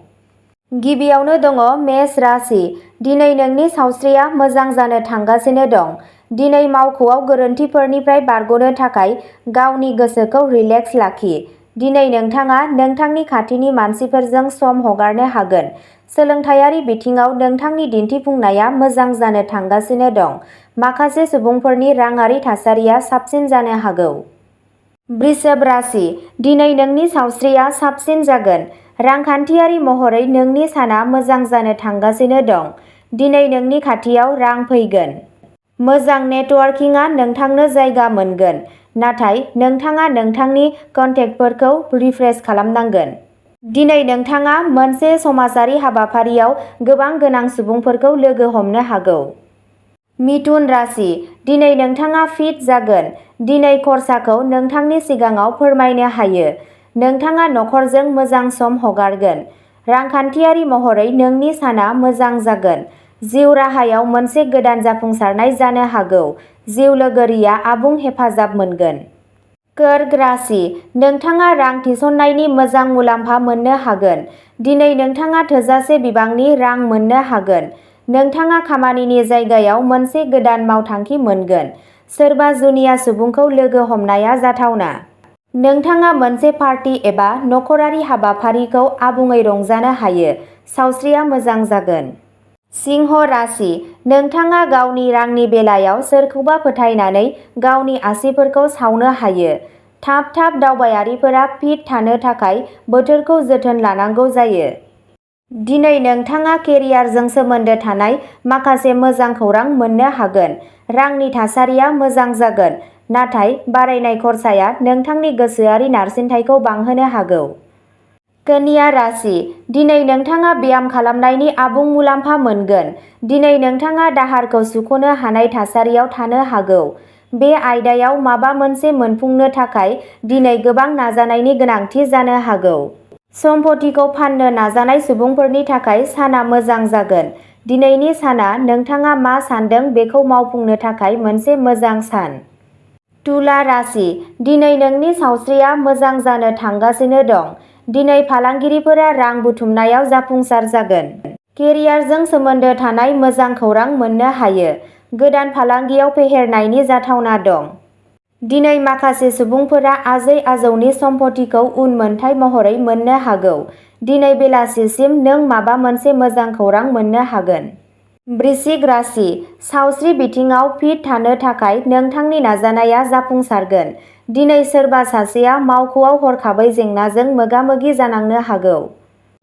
गिबियावनो दङ मेष राशि, दिनै नोंनि सावस्रिया मोजां जानो थांगासिनो दं। दिनै मावख'आव गोरोन्थिफोरनिफ्राय बारग'नो थाखाय गावनि गोसोखौ रिलेक्स लाखि। दिनै नोंथाङा नोंथांनि खाथिनि मानसिफोरजों सम हगारनो हागोन। सोलोंथायारि बिथिङाव नोंथांनि दिन्थिफुंनाया मोजां जानो थांगासिनो दं। माखासे सुबुंफोरनि राङारि थासारिया साबसिन जानो हागौ। वृषभ राशि, दिनै नोंनि सावस्रिया साबसिन जागोन। रांखान्थियारि महरै नोंनि साना मोजां जानो थांगासिनो दं। दिनै नोंनि खाथियाव रां फैगोन। मोजां नेटवर्किंआ नोंथांनो जायगा मोनगोन, नाथाय नोंथाङा नोंथांनि कन्टेक्टफोरखौ रिफ्रेश खालामनांगोन। दिनै नोंथाङा मोनसे समाजारि हाबाफारियाव गोबां गोनां सुबुंफोरखौ लोगो हमनो हागौ। मिथुन राशि, दिनै नोंथाङा फिट जागोन। दिनै खरसाखौ नोंथांनि सिगाङाव फोरमायनो हायो। नोंथाङा नखरजों मोजां सम हगारगोन। रांखान्थियारि महरै नोंनि साना मोजां जागोन। जिउ राहायाव मोनसे गोदान जाफुंसारनाय जानो हागौ। जिउ लोगोरिया आबुं हेफाजाब मोनगोन। कर्क राशि, नोंथाङा रां थिसननायनि मोजां मुलाम्फा मोननो हागोन। दिनै नोंथाङा थोजासे बिबांनि रां मोननो हागोन। नोंथाङा खामानिनि जायगायाव मोनसे गोदान मावथांखि मोनगोन। सोरबा जुनिया सुबुंखौ लोगो हमनाया जाथावना। नोंथाङा मोनसे पार्टी एबा नखरारि हाबाफारिखौ आबुङै रंजानो हायो। सावस्रिया मोजां जागोन। सिंह राशि, नोंथाङा गावनि रांनि बेलायाव सोरखौबा फोथायनानै गावनि आसिफोरखौ सावनो हायो। थाब दावबायारिफोरा फिट थानो थाखाय बोथोरखौ जोथोन लानांगौ जायो। दिनै नोंथाङा केरियारजों सोमोन्दो थानाय माखासे मोजां खौरां मोननो हागोन। रांनि थासारिया मोजां जागोन, नाथाय बारायनाय खरसाया नोंथांनि गोसोआरि नारसिनथायखौ बांहोनो हागौ। कन्या राशि, दिनै नोंथाङा ब्याम खालामनायनि आबुं मुलाम्फा मोनगोन। दिनै नोंथाङा दाहारखौ सुख'नो हानाय थासारियाव थानो हागौ। बे आयदायाव माबा मोनसे मोनफुंनो थाखाय दिनै गोबां नाजानायनि गोनांथि जानो हागौ। सम्पथिखौ फान्नो नाजानाय सुबुंफोरनि थाखाय साना मोजां जागोन। दिनैनि साना नोंथाङा मा सान्दों बेखौ मावफुंनो थाखाय मोनसे मोजां सान। तुला राशि, दिनै नोंनि सावस्रिया मोजां जानो थांगासिनो दं। दिनै फालांगिरिफोरा रां बुथुमनायाव जाफुंसार जागोन। केरियारजों सोमोन्दो थानाय मोजां खौरां मोननो हायो। गोदान फालांगियाव फेहेरनायनि जाथावना दं। दिनै माखासे सुबुंफोरा आजै-आजौनि सम्पथिखौ उनमोनथाइ महरै मोननो हागौ। दिनै बेलासिसिम नों माबा मोनसे मोजां खौरां मोननो हागोन। वृश्चिक राशि, सावस्रि बिथिङाव फिट थानो थाखाय नोंथांनि नाजानाया जाफुंसारगोन। दिनै सोरबा सासेया मावख'आव हरखाबै जेंनाजों मोगा-मोगि जानांनो हागौ।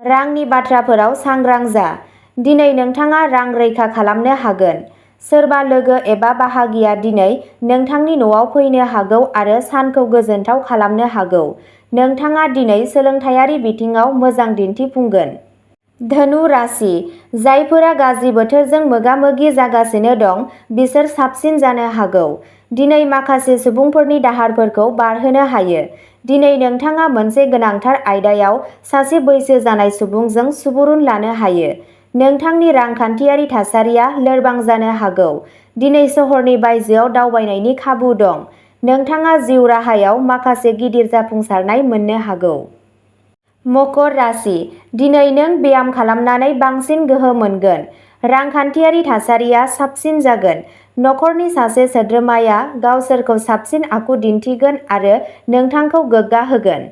रांनि बाथ्राफोराव सांग्रां जा। दिनै नोंथाङा रां रैखा खालामनो हागोन। सोरबा लोगो एबा बाहागिया दिनै नोंथांनि न'आव फैनो हागौ आरो सानखौ गोजोनथाव खालामनो हागौ। नोंथाङा दिनै सोलोंथायारि बिथिङाव मोजां दिन्थिफुंगोन। धनु राशि, जायफोरा गाज्रि बोथोरजों मोगा-मोगि जागासिनो दं बिसोर साबसिन जानो हागौ। दिनै माखासे सुबुंफोरनि दाहारफोरखौ बारहोनो हायो। दिनै नोंथाङा मोनसे गोनांथार आयदायाव सासे बैसो जानाय सुबुंजों सुबुरुन लानो हायो। नोंथांनि रांखान्थियारि थासारिया लोरबां जानो हागौ। दिनै सहरनि बायजोआव दावबायनायनि खाबु दं। नोंथाङा जिउ राहायाव माखासे गिदिर जाफुंसारनाय मोननो हागौ। मकर राशि, दिनै नों ब्याम खालामनानै बांसिन गोहो मोनगोन। रांखान्थियारि थासारिया साबसिन जागोन। नखरनि सासे सोद्रोमाया गावसोरखौ साबसिन आखु दिन्थिगोन आरो नोंथांखौ गोग्गा होगोन।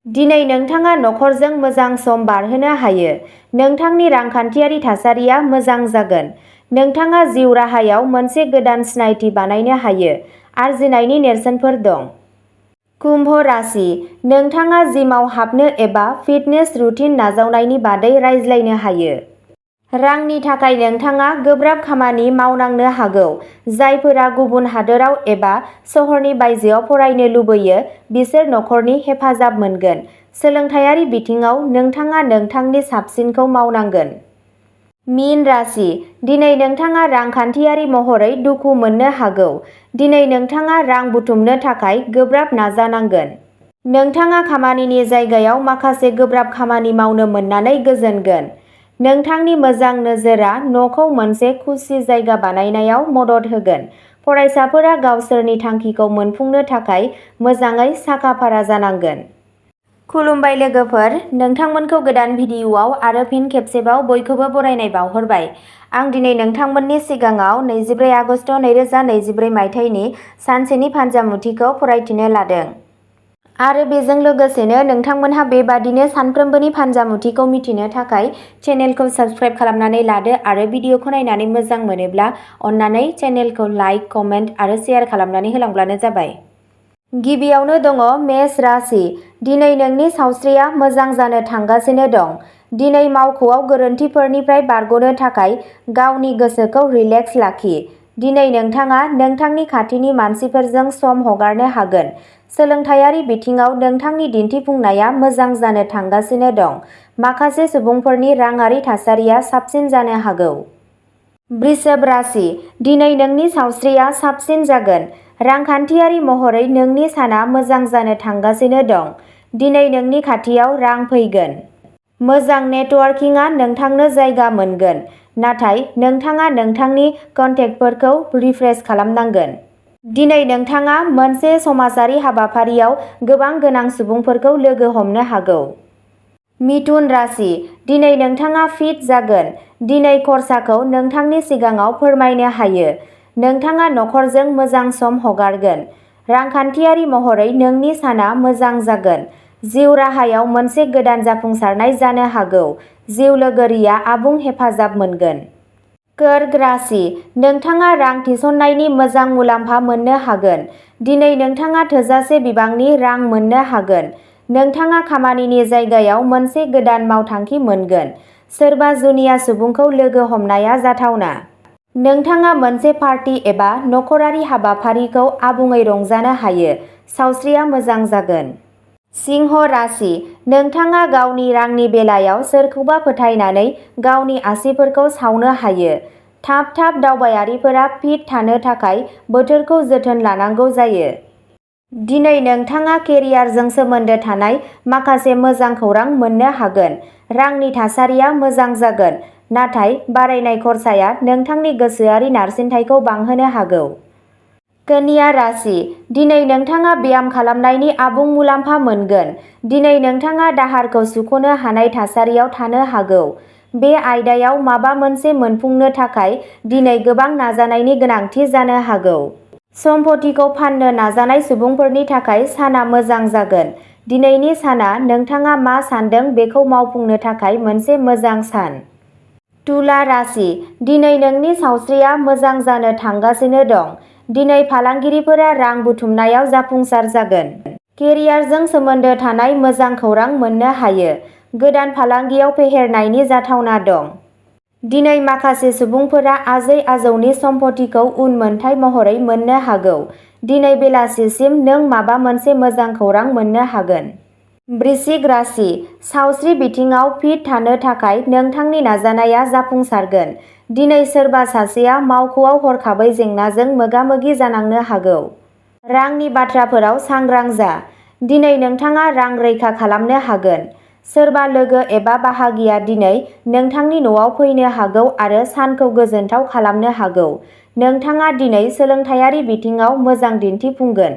दिनै नोंथाङा नखरजों मोजां सम बारहोनो हायो। नोंथांनि रांखान्थियारि थासारिया मोजां जागोन। नोंथाङा जिउ राहायाव मोनसे गोदान सिनायथि बानायनो हायो। आरजिनायनि नेरसोनफोर दं। कुम्भ राशि, नोंथाङा जिमाव हाबनो एबा फिटनेस रुटिन नाजावनायनि बादै रायज्लायनो हायो। रांनि थाखाय नोंथाङा गोब्राब खामानि मावनांनो हागौ। जायफोरा गुबुन हादोराव एबा सहरनि बायजोआव फरायनो लुबैयो बिसोर नखरनि हेफाजाब मोनगोन। सोलोंथायारि बिथिङाव नोंथाङा नोंथांनि साबसिनखौ मावनांगोन। मीन राशि, दिनै नोंथाङा रांखान्थियारि महरै दुखु मोननो हागौ। दिनै नोंथाङा रां बुथुमनो थाखाय गोब्राब नाजानांगोन। नोंथाङा खामानिनि जायगायाव माखासे गोब्राब खामानि मावनो मोननानै गोजोनगोन। नोंथांनि मोजां नोजोरआ न'खौ मोनसे खुसि जायगा बानायनायाव मदद होगोन। फरायसाफोरा गावसोरनि थांखिखौ मोनफुंनो थाखाय मोजाङै साखा-फारा जानांगोन। खुलुमबाय लोगोफोर, नोंथांमोनखौ गोदान भिडिअ'आव आरो फिन खेबसेबाव बयखौबो बरायनाय बावहरबाय। आं दिनै नोंथांमोननि सिगाङाव 24 आगस्ट 2023 मायथाइनि सानसेनि फान्जामुथिखौ फरायथिनो लादों। आरो बेजों लोगोसेनो नोंथांमोनहा बेबादिनो सानफ्रोमबोनि फान्जामुथिखौ मिथिनो थाखाय चेनेलखौ साबस्क्राइब खालामनानै लादो आरो भिडिअ'खौ नायनानै मोजां मोनोब्ला अन्नानै चेनेलखौ लाइक, कमेन्ट आरो शेयार खालामनानै होलांब्लानो जाबाय। गिबियावनो दङ मेष राशि, दिनै नोंनि सावस्रिया मोजां जानो थांगासिनो दं। दिनै मावख'आव गोरोन्थिफोरनिफ्राय बारग'नो थाखाय गावनि गोसोखौ रिलेक्स लाखि। दिनै नोंथाङा नोंथांनि खाथिनि मानसिफोरजों सम हगारनो हागोन। सोलोंथायारि बिथिङाव नोंथांनि दिन्थिफुंनाया मोजां जानो थांगासिनो दं। माखासे सुबुंफोरनि राङारि थासारिया साबसिन जानो हागौ। वृषभ राशि, दिनै नोंनि सावस्रिया साबसिन जागोन। रांखान्थियारि महरै नोंनि साना मोजां जानो थांगासिनो दं। दिनै नोंनि खाथियाव रां फैगोन। मोजां नेटवर्किंआ नोंथांनो जायगा मोनगोन, नाथाय नोंथाङा नोंथांनि कन्टेक्टफोरखौ रिफ्रेश खालामनांगोन। दिनै नोंथाङा मोनसे समाजारि हाबाफारियाव गोबां गोनां सुबुंफोरखौ लोगो हमनो हागौ। मिथुन राशि, दिनै नोंथाङा फिट जागोन। दिनै खरसाखौ नोंथांनि सिगाङाव फोरमायनो हायो। नोंथाङा नखरजों मोजां सम हगारगोन। रांखान्थियारि महरै नोंनि साना मोजां जागोन। जिउ राहायाव मोनसे गोदान जाफुंसारनाय जानो हागौ। जिउ लोगोरिया आबुं हेफाजाब मोनगोन। कर्क राशि, नोंथाङा रां थिसननायनि मोजां मुलाम्फा मोननो हागोन। दिनै नोंथाङा थोजासे बिबांनि रां मोननो हागोन। नोंथाङा खामानिनि जायगायाव मोनसे गोदान मावथांखि मोनगोन। सोरबा जुनिया सुबुंखौ लोगो हमनाया जाथावना। नोंथाङा मोनसे पार्टी एबा नखरारि हाबाफारिखौ आबुङै रंजानो हायो। सावस्रिया मोजां जागोन। सिंह राशि, नोंथाङा गावनि रांनि बेलायाव सोरखौबा फोथायनानै गावनि आसिफोरखौ सावनो हायो। थाब दावबायारिफोरा फिट थानो थाखाय बोथोरखौ जोथोन लानांगौ जायो। दिनै नोंथाङा केरियारजों सोमोन्दो थानाय माखासे मोजां खौरां मोननो हागोन। रांनि थासारिया मोजां जागोन, नाथाय बारायनाय खरसाया नोंथांनि गोसोआरि नारसिनथायखौ बांहोनो हागौ। कन्या राशि, दिनै नोंथाङा ब्याम खालामनायनि आबुं मुलाम्फा मोनगोन। दिनै नोंथाङा दाहारखौ सुख'नो हानाय थासारियाव थानो हागौ। बे आयदायाव माबा मोनसे मोनफुंनो थाखाय दिनै गोबां नाजानायनि गोनांथि जानो हागौ। सम्पथिखौ फाननो नाजानाय सुबुंफोरनि थाखाय साना मोजां जागोन। दिनैनि साना नोंथाङा मा सान्दों बेखौ मावफुंनो थाखाय मोनसे मोजां सान। तुला राशि, दिनै नोंनि सावस्रिया मोजां जानो थांगासिनो दं। दिनै फालांगिरिफोरा रां बुथुमनायाव जाफुंसार जागोन। केरियारजों सोमोन्दो थानाय मोजां खौरां मोननो हायो। गोदान फालांगियाव फेहेरनायनि जाथावना दं। दिनै माखासे सुबुंफोरा आजै-आजौनि सम्पथिखौ उनमोनथाइ महरै मोननो हागौ। दिनै बेलासिसिम नों माबा मोनसे मोजां खौरां मोननो हागोन। वृश्चिक राशि, सावस्रि बिथिङाव फिट थानो थाखाय नोंथांनि नाजानाया जाफुंसारगोन। दिनै सोरबा सासेया मावख'आव हरखाबै जेंनाजों मोगा-मोगि जानांनो हागौ। रांनि बाथ्राफोराव सांग्रां जा। दिनै नोंथाङा रां रैखा खालामनो हागोन। सोरबा लोगो एबा बाहागिया दिनै नोंथांनि न'आव फैनो हागौ आरो सानखौ गोजोनथाव खालामनो हागौ। नोंथाङा दिनै सोलोंथायारि बिथिङाव मोजां दिन्थिफुंगोन।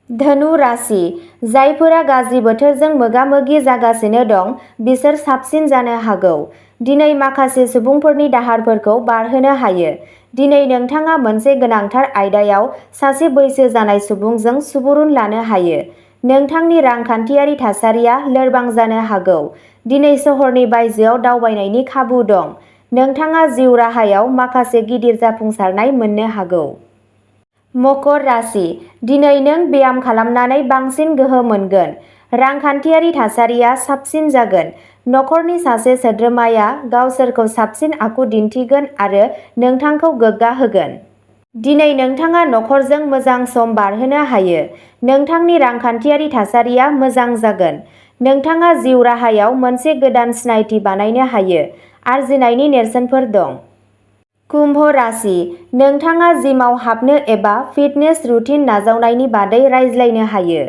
धनु राशि, जायफोरा गाज्रि बोथोरजों मोगा-मोगि जागासिनो दं बिसोर साबसिन जानो हागौ। दिनै माखासे सुबुंफोरनि दाहारफोरखौ बारहोनो हायो। दिनै नोंथाङा मोनसे गोनांथार आयदायाव सासे बैसो जानाय सुबुंजों सुबुरुन लानो हायो। नोंथांनि रांखान्थियारि थासारिया लोरबां जानो हागौ। दिनै सहरनि बायजोआव दावबायनायनि खाबु दं। नोंथाङा जिउ राहायाव माखासे गिदिर जाफुंसारनाय मोननो हागौ। मकर राशि, दिनै नों ब्याम खालामनानै बांसिन गोहो मोनगोन। रांखान्थियारि थासारिया साबसिन जागोन। नखरनि सासे सोद्रोमाया गावसोरखौ साबसिन आखु दिन्थिगोन आरो नोंथांखौ गोग्गा होगोन। दिनै नोंथाङा नखरजों मोजां सम बारहोनो हायो। नोंथांनि रांखान्थियारि थासारिया मोजां जागोन। नोंथाङा जिउ राहायाव मोनसे गोदान सिनायथि बानायनो हायो। आरजिनायनि नेरसोनफोर दं। कुम्भ राशि, नोंथाङा जिमाव हाबनो एबा फिटनेस रुटिन नाजावनायनि बादै रायज्लायनो हायो।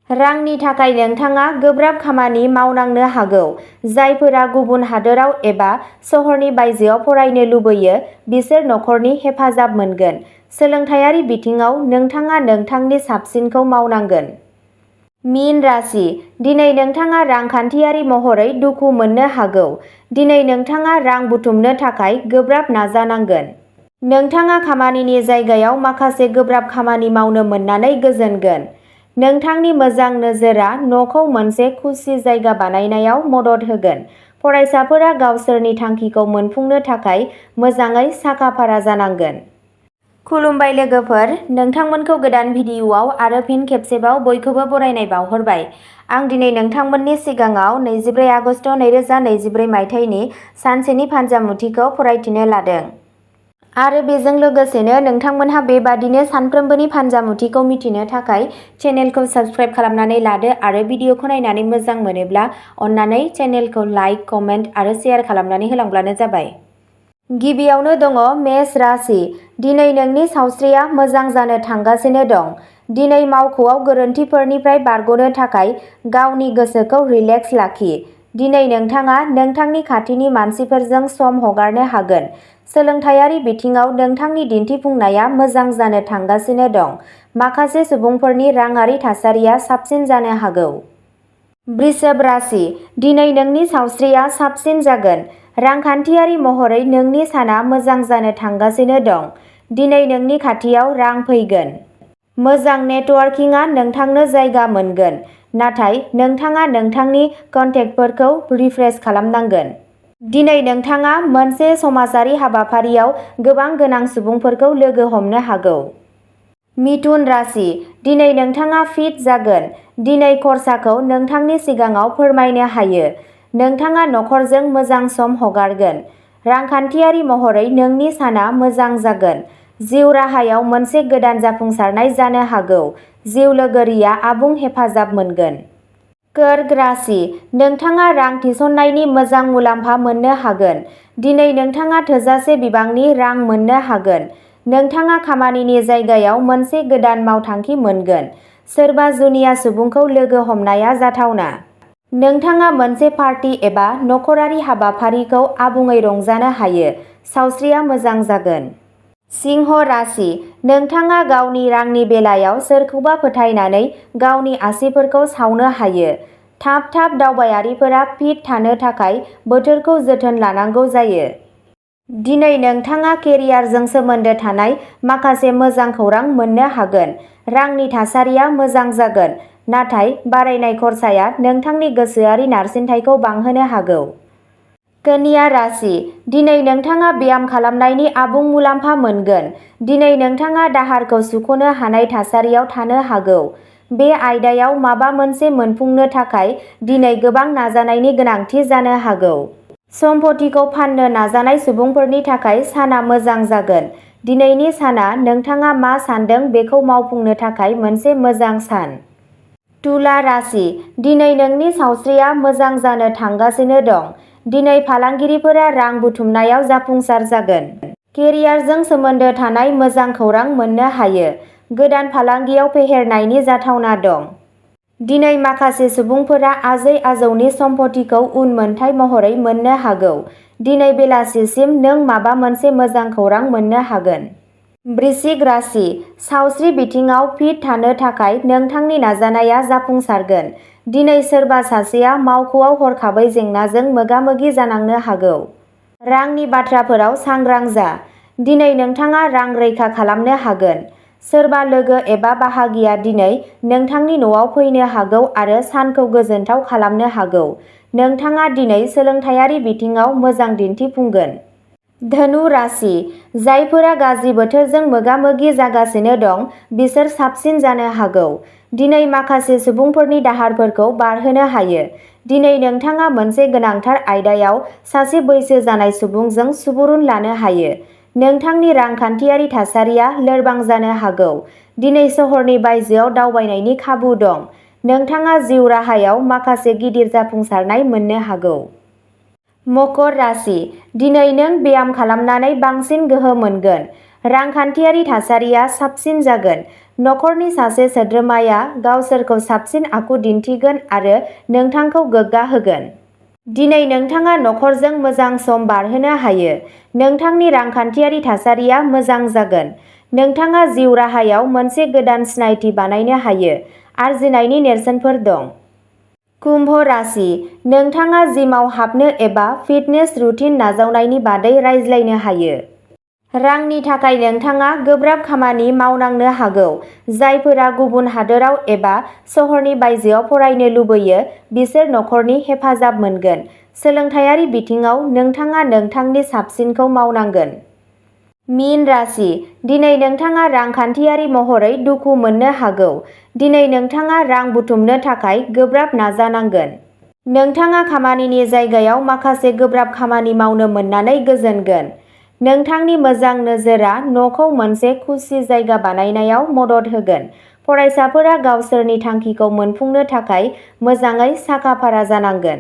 रांनि थाखाय नोंथाङा गोब्राब खामानि मावनांनो हागौ। जायफोरा गुबुन हादोराव एबा सहरनि बायजोआव फरायनो लुबैयो बिसोर नखरनि हेफाजाब मोनगोन। सोलोंथायारि बिथिङाव नोंथाङा नोंथांनि साबसिनखौ मावनांगोन। मीन राशि, दिनै नोंथाङा रांखान्थियारि महरै दुखु मोननो हागौ। दिनै नोंथाङा रां बुथुमनो थाखाय गोब्राब नाजानांगोन। नोंथाङा खामानिनि जायगायाव माखासे गोब्राब खामानि मावनो मोननानै गोजोनगोन। नोंथांनि मोजां नोजोरआ न'खौ मोनसे खुसि जायगा बानायनायाव मदद होगोन। फरायसाफोरा गावसोरनि थांखिखौ मोनफुंनो थाखाय मोजाङै साखा-फारा जानांगोन। खुलुमबाय लोगोफोर, नोंथांमोनखौ गोदान भिडिअआव आरो फिन खेबसेबाव बयखौबो बरायनाय बावहरबाय। आं दिनै नोंथांमोननि सिगाङाव 24 आगस्ट 2024 मायथाइनि सानसेनि फान्जामुथिखौ फरायथिनो लादों। आरो बेजों लोगोसेनो नोंथांमोनहा बेबादिनो सानफ्रोमबोनि फानजामुथिखौ मिथिनो थाखाय चेनेलखौ साबस्क्राइब खालामनानै लादो आरो भिडिअखौ नायनानै मोजां मोनोब्ला अन्नानै चेनेलखौ लाइक, कमेन्ट आरो शेयार खालामनानै होलांब्लानो जाबाय। गिबियावनो दङ मेष राशि। दिनै नोंनि सावस्रिया मोजां जानो थांगासिनो दं। दिनै मावख'आव गोरोन्थिफोरनिफ्राय बारग'नो थाखाय गावनि गोसोखौ रिलेक्स लाखि। दिनै नोंथाङा नोंथांनि खाथिनि मानसिफोरजों सम हगारनो हागोन। सोलोंथायारि बिथिङाव नोंथांनि दिन्थिफुंनाया मोजां जानो थांगासिनो दं। माखासे सुबुंफोरनि राङारि थासारिया साबसिन जानो हागौ। वृषभ राशि। दिनै नोंनि सावस्रिया साबसिन जागोन। रांखान्थियारि महरै नोंनि साना मोजां जानो थांगासिनो दं। दिनै नोंनि खाथियाव रां फैगोन। मोजां नेटवर्किंआ नोंथांनो जायगा मोनगोन, नाथाय नोंथाङा नोंथांनि कन्टेक्टफोरखौ रिफ्रेश खालामनांगोन। दिनै नोंथाङा मोनसे समाजारि हाबाफारियाव गोबां गोनां सुबुंफोरखौ लोगो हमनो हागौ। मिथुन राशि। दिनै नोंथाङा फिट जागोन। दिनै खरसाखौ नोंथांनि सिगाङाव फोरमायनो हायो। नोंथाङा नखरजों मोजां सम हगारगोन। रांखान्थियारि महरै नोंनि साना मोजां जागोन। जिउ राहायाव मोनसे गोदान जाफुंसारनाय जानो हागौ। जिउ लोगोरिया आबुं हेफाजाब मोनगोन। कर्क राशि। नोंथाङा रां थिसननायनि मोजां मुलाम्फा मोननो हागोन। दिनै नोंथाङा थोजासे बिबांनि रां मोननो हागोन। नोंथाङा खामानिनि जायगायाव मोनसे गोदान मावथांखि मोनगोन। सोरबा जुनिया सुबुंखौ लोगो हमनाया जाथावना। नोंथाङा मोनसे पार्टी एबा नखरारि हाबाफारिखौ आबुङै रंजानो हायो। सावस्रिया मोजां जागोन। सिंह राशि। नोंथाङा गावनि रांनि बेलायाव सोरखौबा फोथायनानै गावनि आसिफोरखौ सावनो हायो। थाब दावबायारिफोरा फिट थानो थाखाय बोथोरखौ जोथोन लानांगौ जायो। दिनै नोंथाङा केरियारजों सोमोन्दो थानाय माखासे मोजां खौरां मोननो हागोन। रांनि थासारिया मोजां जागोन, नाथाय बारायनाय खरसाया नोंथांनि गोसोआरि नारसिनथायखौ बांहोनो हागौ। कन्या राशि। दिनै नोंथाङा ब्याम खालामनायनि आबुं मुलाम्फा मोनगोन। दिनै नोंथाङा दाहारखौ सुख'नो हानाय थासारियाव थानो हागौ। बे आयदायाव माबा मोनसे मोनफुंनो थाखाय दिनै गोबां नाजानायनि गोनांथि जानो हागौ। सम्पथिखौ फाननो नाजानाय सुबुंफोरनि थाखाय साना मोजां जागोन। दिनैनि साना नोंथाङा मा सान्दों बेखौ मावफुंनो थाखाय मोनसे मोजां सान। तुला राशि। दिनै नोंनि सावस्रिया मोजां जानो थांगासिनो दं। दिनै फालांगिरिफोरा रां बुथुमनायाव जाफुंसार जागोन। केरियारजों सोमोन्दो थानाय मोजां खौरां मोननो हायो। गोदान फालांगियाव फेहेरनायनि जाथावना दं। दिनै माखासे सुबुंफोरा आजै-आजौनि सम्पथिखौ उनमोनथाइ महरै मोननो हागौ। दिनै बेलासिसिम नों माबा मोनसे मोजां खौरां मोननो हागोन। वृश्चिक राशि। सावस्रि बिथिङाव फिट थानो थाखाय नोंथांनि नाजानाया जाफुंसारगोन। दिनै सोरबा सासेया मावख'आव हरखाबै जेंनाजों मोगा-मोगि जानांनो हागौ। रांनि बाथ्राफोराव सांग्रां जा। दिनै नोंथाङा रां रैखा खालामनो हागोन। सोरबा लोगो एबा बाहागिया दिनै नोंथांनि न'आव फैनो हागौ आरो सानखौ गोजोनथाव खालामनो हागौ। नोंथाङा दिनै सोलोंथायारि बिथिङाव मोजां दिन्थिफुंगोन। धनु राशि। जायफोरा गाज्रि बोथोरजों मोगा-मोगि जागासिनो दं, बिसोर साबसिन जानो हागौ। दिनै माखासे सुबुंफोरनि दाहारफोरखौ बारहोनो हायो। दिनै नोंथाङा मोनसे गोनांथार आयदायाव सासे बैसो जानाय सुबुंजों सुबुरुन लानो हायो। नोंथांनि रांखान्थियारि थासारिया लोरबां जानो हागौ। दिनै सहरनि बायजोआव दावबायनायनि खाबु दं। नोंथाङा जिउ राहायाव माखासे गिदिर जाफुंसारनाय मोननो हागौ। मकर राशि। दिनै नों ब्याम खालामनानै बांसिन गोहो मोनगोन। रांखान्थियारि थासारिया साबसिन जागोन। नखरनि सासे सोद्रोमाया गावसोरखौ साबसिन आखु दिन्थिगोन आरो नोंथांखौ गोग्गा होगोन। दिनै नोंथाङा नखरजों मोजां सम बारहोनो हायो। नोंथांनि रांखान्थियारि थासारिया मोजां जागोन। नोंथाङा जिउ राहायाव मोनसे गोदान सिनायथि बानायनो हायो। आरजिनायनि नेरसोनफोर दं। कुम्भ राशि। नोंथाङा जिमाव हाबनो एबा फिटनेस रुटिन नाजावनायनि बादै रायज्लायनो हायो। रांनि थाखाय नोंथाङा गोब्राब खामानि मावनांनो हागौ। जायफोरा गुबुन हादोराव एबा सहरनि बायजोआव फरायनो लुबैयो, बिसोर नखरनि हेफाजाब मोनगोन। सोलोंथायारि बिथिङाव नोंथाङा नोंथांनि साबसिनखौ मावनांगोन। मीन राशि। दिनै नोंथाङा रांखान्थियारि महरै दुखु मोननो हागौ। दिनै नोंथाङा रां बुथुमनो थाखाय गोब्राब नाजानांगोन। नोंथाङा खामानिनि जायगायाव माखासे गोब्राब खामानि मावनो मोननानै गोजोनगोन। नोंथांनि मोजां नोजोरआ न'खौ मोनसे खुसि जायगा बानायनायाव मदद होगोन। फरायसाफोरा गावसोरनि थांखिखौ मोनफुंनो थाखाय मोजाङै साखा-फारा जानांगोन।